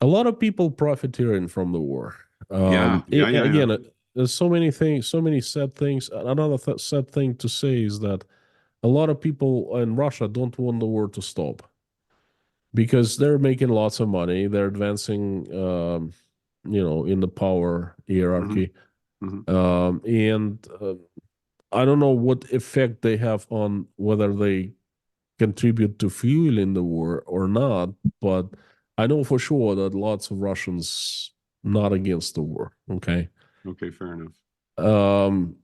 lot of people profiteering from the war. Yeah, yeah, yeah, yeah. Again, there's so many things, so many sad things. Another sad thing to say is that a lot of people in Russia don't want the war to stop because they're making lots of money. They're advancing, in the power Hmm. hierarchy. Hmm. And I don't know what effect they have on whether they contribute to fueling the war or not, but I know for sure that lots of Russians not against the war. Okay. Okay, fair enough. Um,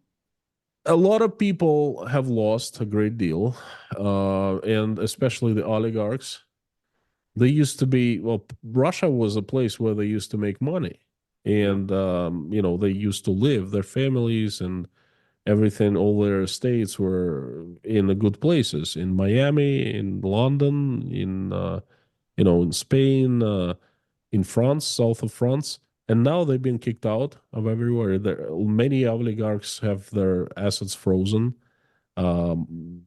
a lot of people have lost a great deal, and especially the oligarchs. They used to be, well, Russia was a place where they used to make money. Yeah. And, they used to live, their families and everything, all their estates were in the good places in Miami, in London, in Spain, in France, south of France. And now they've been kicked out of everywhere. Many oligarchs have their assets frozen, um,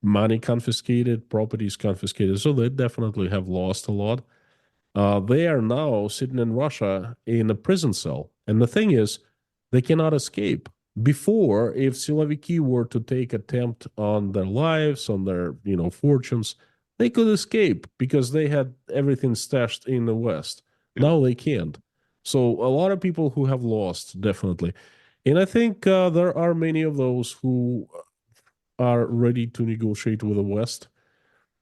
money confiscated, properties confiscated. So they definitely have lost a lot. They are now sitting in Russia in a prison cell. And the thing is, they cannot escape. Before, if Siloviki were to take attempt on their lives, on their fortunes, they could escape because they had everything stashed in the West. Yeah. Now they can't. So a lot of people who have lost, definitely. And I think there are many of those who are ready to negotiate with the West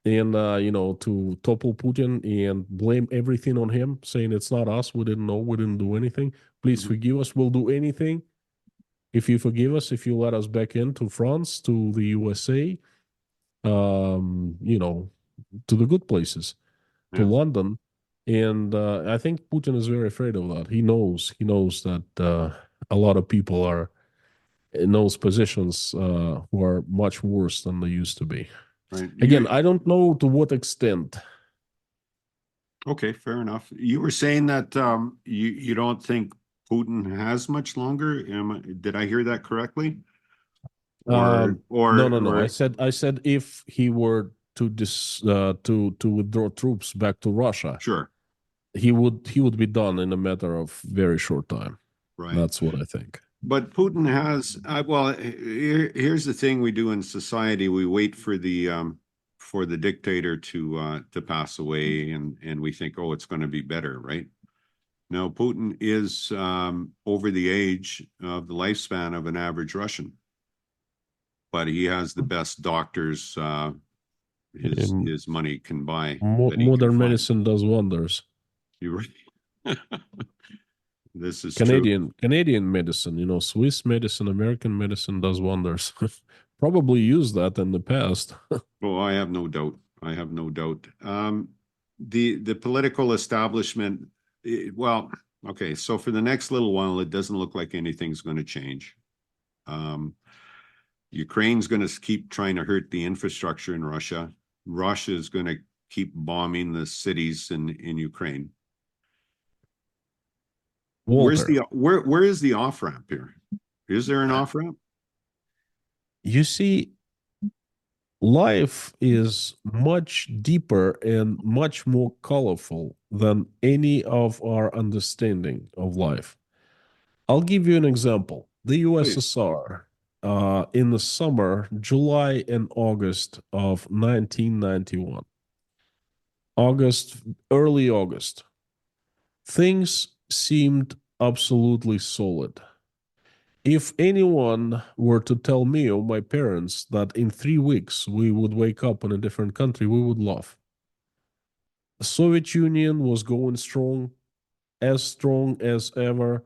and to topple Putin and blame everything on him, saying it's not us, we didn't know, we didn't do anything. Please Mhm. forgive us. We'll do anything, if you forgive us, if you let us back into France, to the USA, you know, to the good places, to Yeah. London. And I think Putin is very afraid of that. He knows that a lot of people are in those positions who are much worse than they used to be. Right. Again, I don't know to what extent. Okay, fair enough. You were saying that you don't think Putin has much longer. Did I hear that correctly? Or No, or no, no. or I said if he were to to withdraw troops back to Russia, sure, he would be done in a matter of very short time. right. That's what I think. But Putin has well, here's the thing we do in society. We wait for the dictator to pass away and we think, oh, it's going to be better, right? No, Putin is over the age of the lifespan of an average Russian, but he has the best doctors Um, his money can buy that he can modern find. medicine does wonders. You're right. This is true. Canadian medicine, you know, Swiss medicine, American medicine does wonders. Probably used that in the past. Oh, I have no doubt. I have no doubt. The political establishment, well, okay, so for the next little while, it doesn't look like anything's going to change. Um, Ukraine's going to keep trying to hurt the infrastructure in Russia. Russia is going to keep bombing the cities in Ukraine. Walter, Where is the off ramp here? Is there an off ramp? you see, life is much deeper and much more colorful than any of our understanding of life. I'll give you an example. The Please. USSR, in the summer, July and August of 1991, early August, things seemed absolutely solid. If anyone were to tell me or my parents that in 3 weeks we would wake up in a different country, we would laugh. The Soviet Union was going strong as ever.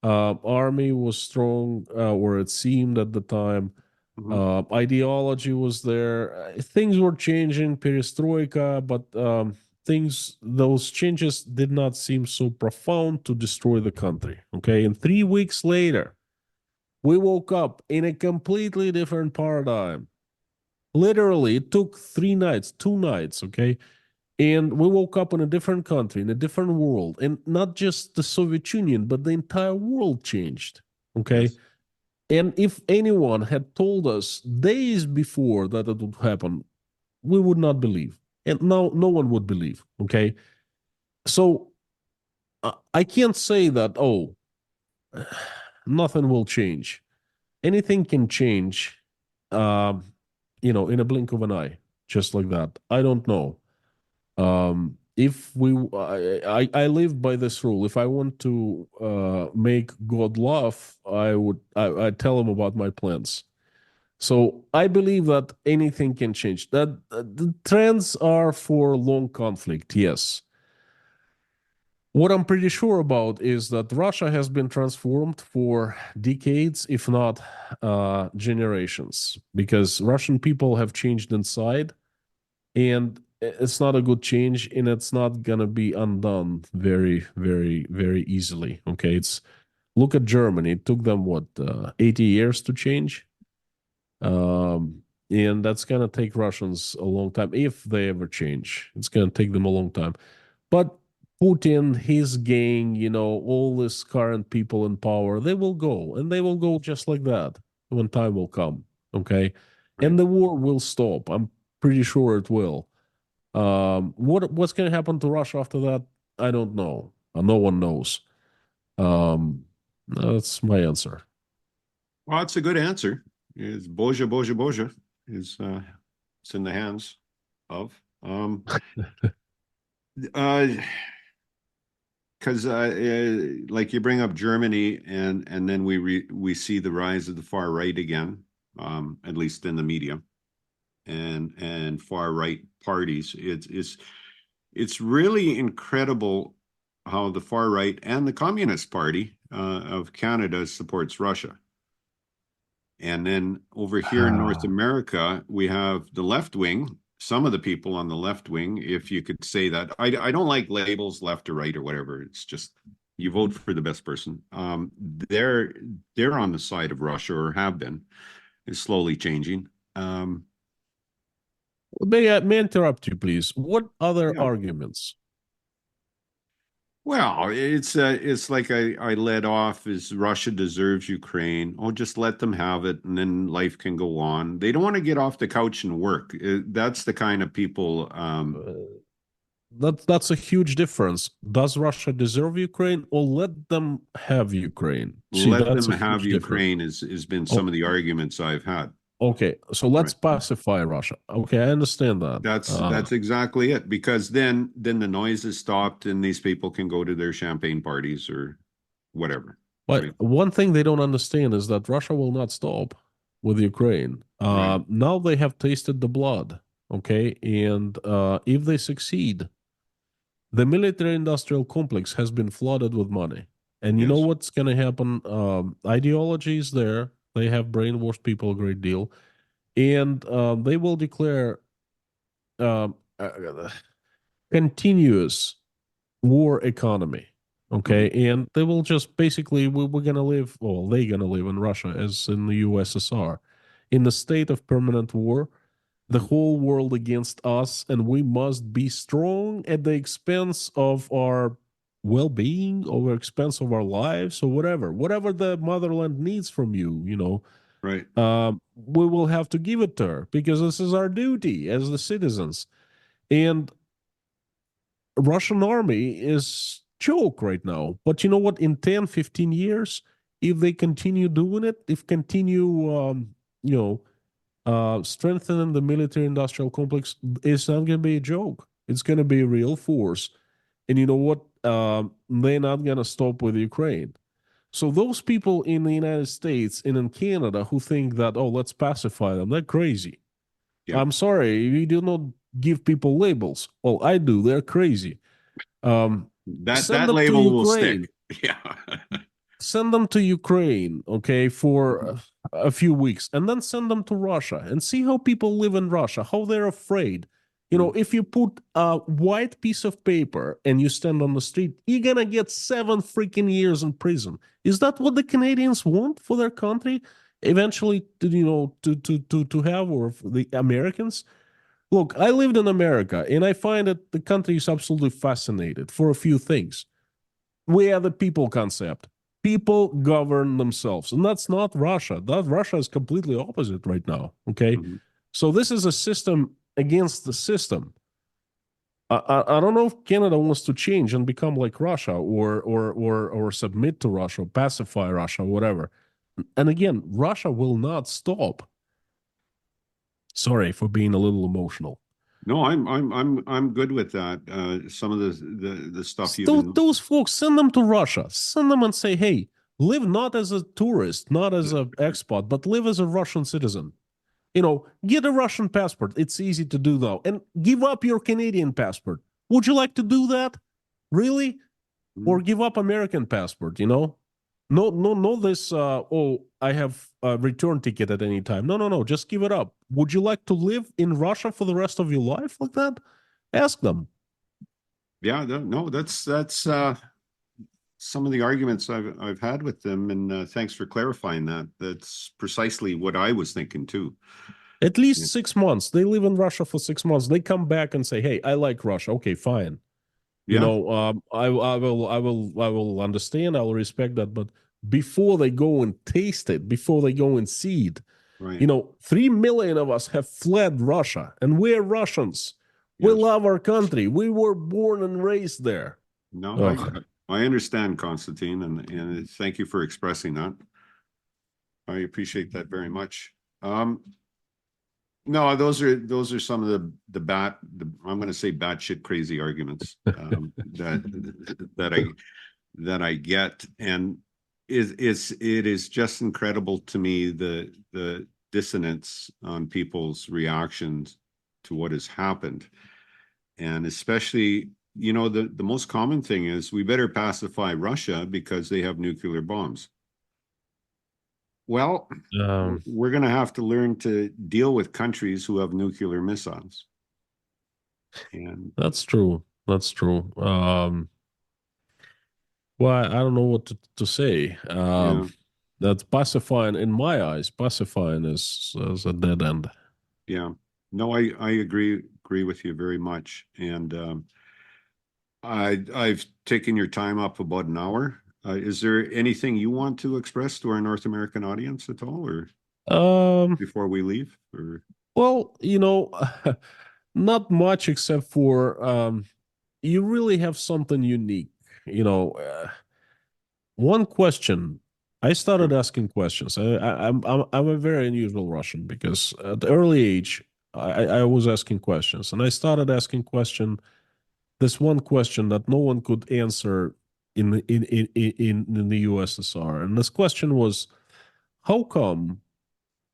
Army was strong, or it seemed at the time. Mhm. Ideology was there. Things were changing, perestroika, but those changes did not seem so profound to destroy the country. Okay, and 3 weeks later, we woke up in a completely different paradigm. Literally, it took 3 nights, 2 nights, okay? And we woke up in a different country, in a different world. And not just the Soviet Union, but the entire world changed, okay? Yes. And if anyone had told us days before that it would happen, we would not believe. And now no one would believe, okay? So I can't say that, oh, nothing will change. Anything can change, um, in a blink of an eye, just like that. I don't know. If we, I live by this rule. If I want to make God laugh, I tell him about my plans. So I believe that anything can change. That the trends are for long conflict, yes. What I'm pretty sure about is that Russia has been transformed for decades, if not generations, because Russian people have changed inside, and it's not a good change, and it's not gonna be undone very, very, very easily. Okay, it's look at Germany. It took them what 80 years to change, and that's gonna take Russians a long time if they ever change. It's gonna take them a long time. But Putin, his gang, all these current people in power, they will go, and they will go just like that when time will come. Okay. Right. And the war will stop. I'm pretty sure it will. What's going to happen to Russia after that? I don't know. No one knows. Um, that's my answer. Well, that's a good answer. Is Boja Boja Boja is it's in the hands of uh because like you bring up Germany and then we see the rise of the far right again, at least in the media and far right parties. It's really incredible how the far right and the Communist Party of Canada supports Russia. And then over here in North America, we have the left wing, some of the people on the left wing, if you could say that. I don't like labels left or right or whatever. It's just you vote for the best person. They're on the side of Russia or have been. It's slowly changing. May I interrupt you, please? What other Yeah. arguments? Well, it's like I led off is Russia deserves Ukraine. Oh, just let them have it, and then life can go on. They don't want to get off the couch and work. That's the kind of people. That's a huge difference. Does Russia deserve Ukraine, or let them have Ukraine? See, Let that's them a have huge difference. Ukraine has been some Oh, of the arguments I've had. okay. So let's Right. pacify Russia. Okay, I understand that. That's exactly it. Because then the noise is stopped and these people can go to their champagne parties or whatever. But Right. one thing they don't understand is that Russia will not stop with Ukraine. Right. Now they have tasted the blood. Okay, and if they succeed, the military-industrial complex has been flooded with money. And you know Yes. what's going to happen? Ideology is there. They have brainwashed people a great deal, and they will declare um, continuous war economy. Mhm. Okay, and they will just basically we're gonna live, well, they're gonna live in Russia as in the USSR, in the state of permanent war, the whole world against us, and we must be strong at the expense of our well-being, or expense of our lives, or whatever the motherland needs from you, Right. we will have to give it to her because this is our duty as the citizens. And Russian army is joke right now. But you know what? In 10, 15 years, if they continue doing it, if continue, you know, strengthening the military industrial complex, it's not going to be a joke. It's going to be a real force. And you know what? They're not going to stop with Ukraine. So those people in the United States and in Canada who think that, oh, let's pacify them, they're crazy. Yeah. I'm sorry, we do not give people labels. Well, I do. They're crazy. Um, That Send that them to label will Ukraine. stick. Yeah. Send them to Ukraine, okay, for a few weeks, and then send them to Russia and see how people live in Russia, how they're afraid. Mhm. If you put a white piece of paper and you stand on the street, you're gonna get 7 freaking years in prison. Is that what the Canadians want for their country? Eventually, to have, or for the Americans? Look, I lived in America, and I find that the country is absolutely fascinated for a few things. We have the people concept. People govern themselves, and that's not Russia. That Russia is completely opposite right now. Okay, Mhm. so this is a system against the system. I don't know if Canada wants to change and become like Russia, or submit to Russia, or pacify Russia, whatever. And again, Russia will not stop. Sorry for being a little emotional. No, I'm good with that. Some of the stuff you've Those, been. those folks, send them to Russia. Send them and say, hey, live not as a tourist, not as an expat, but live as a Russian citizen. Get a Russian passport. It's easy to do now. And give up your Canadian passport. Would you like to do that? Really? Or give up American passport, No, no, no, this, I have a return ticket at any time. No, no, no, just give it up. Would you like to live in Russia for the rest of your life like that? Ask them. Yeah, no, that's some of the arguments I've had with them, and thanks for clarifying that. That's precisely what I was thinking too. At Yeah. least 6 months. They live in Russia for 6 months. They come back and say, "Hey, I like Russia." Okay, fine. Yeah, I will understand. I will respect that. But before they go and taste it, before they go and see it, right. 3 million of us have fled Russia, and we're Russians. We Yes. love our country. We were born and raised there. No, Ugh. I understand, Konstatin, and thank you for expressing that. I appreciate that very much. No, those are some of I'm going to say batshit crazy arguments that I get, and it is just incredible to me the dissonance on people's reactions to what has happened, and especially the most common thing is we better pacify Russia because they have nuclear bombs. Well, Um, we're going to have to learn to deal with countries who have nuclear missiles. And that's true. That's true. Well, I don't know what to say. yeah, That pacifying, in my eyes, pacifying is a dead end. yeah. No, I agree with you very much. And I've taken your time up about an hour. Is there anything you want to express to our North American audience at all, or Um, before we leave? Or well, not much except for you really have something unique. One question. I started sure. asking questions. I'm a very unusual Russian because at the early age I was asking questions, and I started asking this one question that no one could answer in the USSR, and this question was, how come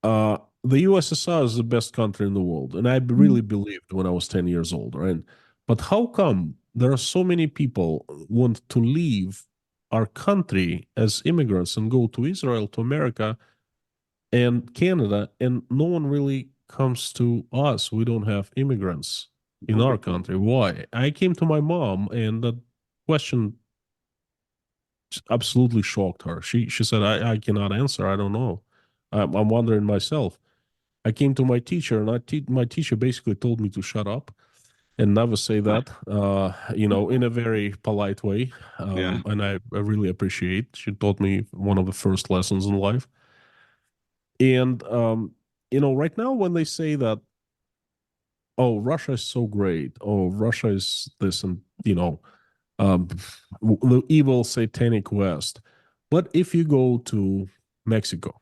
the USSR is the best country in the world, and I really believed when I was 10 years old, right? But how come there are so many people want to leave our country as immigrants and go to Israel, to America, and Canada, and no one really comes to us? We don't have immigrants in our Nobody. country. Why? I came to my mom, and that question absolutely shocked her. She said, I cannot answer. I don't know. I'm wondering myself. I came to my teacher, and my teacher basically told me to shut up and never say that, in a very polite way. Yeah. And I really appreciate. She taught me one of the first lessons in life. And right now when they say that, oh, Russia is so great, oh, Russia is this, and um, the evil satanic West. But if you go to Mexico,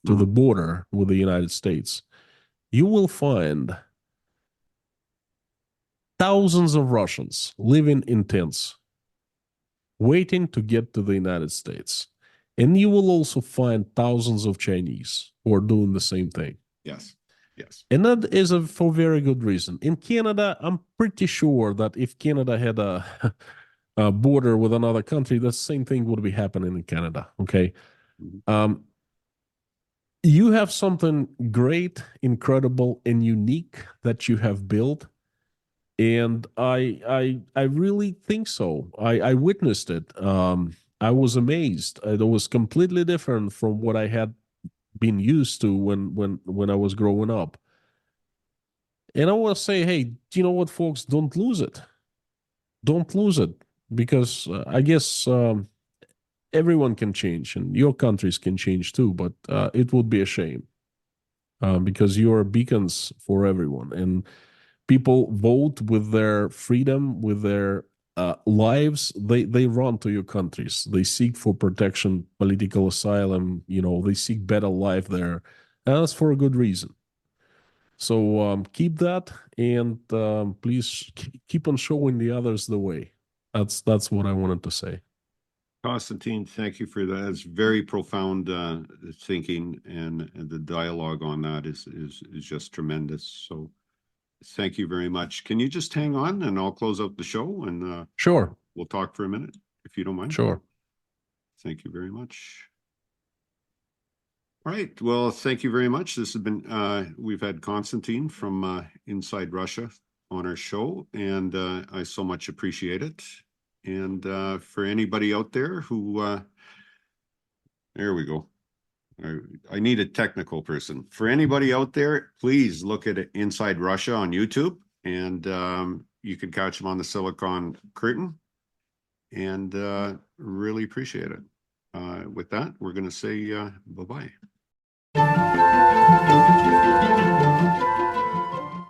to the Mhm. border with the United States, you will find thousands of Russians living in tents, waiting to get to the United States. And you will also find thousands of Chinese who are doing the same thing. Yes. Yes. And that is for very good reason. In Canada, I'm pretty sure that if Canada had a border with another country, the same thing would be happening in Canada. Okay. Mhm. Um, you have something great, incredible, and unique that you have built, and I really think so. I witnessed it. I was amazed. It was completely different from what I had been used to when I was growing up. And I want to say, hey, do you know what, folks? Don't lose it. Don't lose it, because I guess everyone can change, and your countries can change too. But it would be a shame, because you are beacons for everyone, and people vote with their freedom, with their lives. They run to your countries. They seek for protection, political asylum. They seek better life there, and that's for a good reason. So keep that, and please keep on showing the others the way. That's what I wanted to say. Konstantin, thank you for that. It's very profound thinking, and the dialogue on that is just tremendous. So thank you very much. Can you just hang on, and I'll close out the show, and Sure, we'll talk for a minute, if you don't mind. sure. Thank you very much. All right. Well, thank you very much. This has been, we've had Konstantin from inside Russia on our show, and I so much appreciate it. And for anybody out there who, there we go. I need a technical person. For anybody out there, please look at it Inside Russia on YouTube, and you can catch them on the Silicon Curtain, and really appreciate it. With that, we're going to say bye-bye.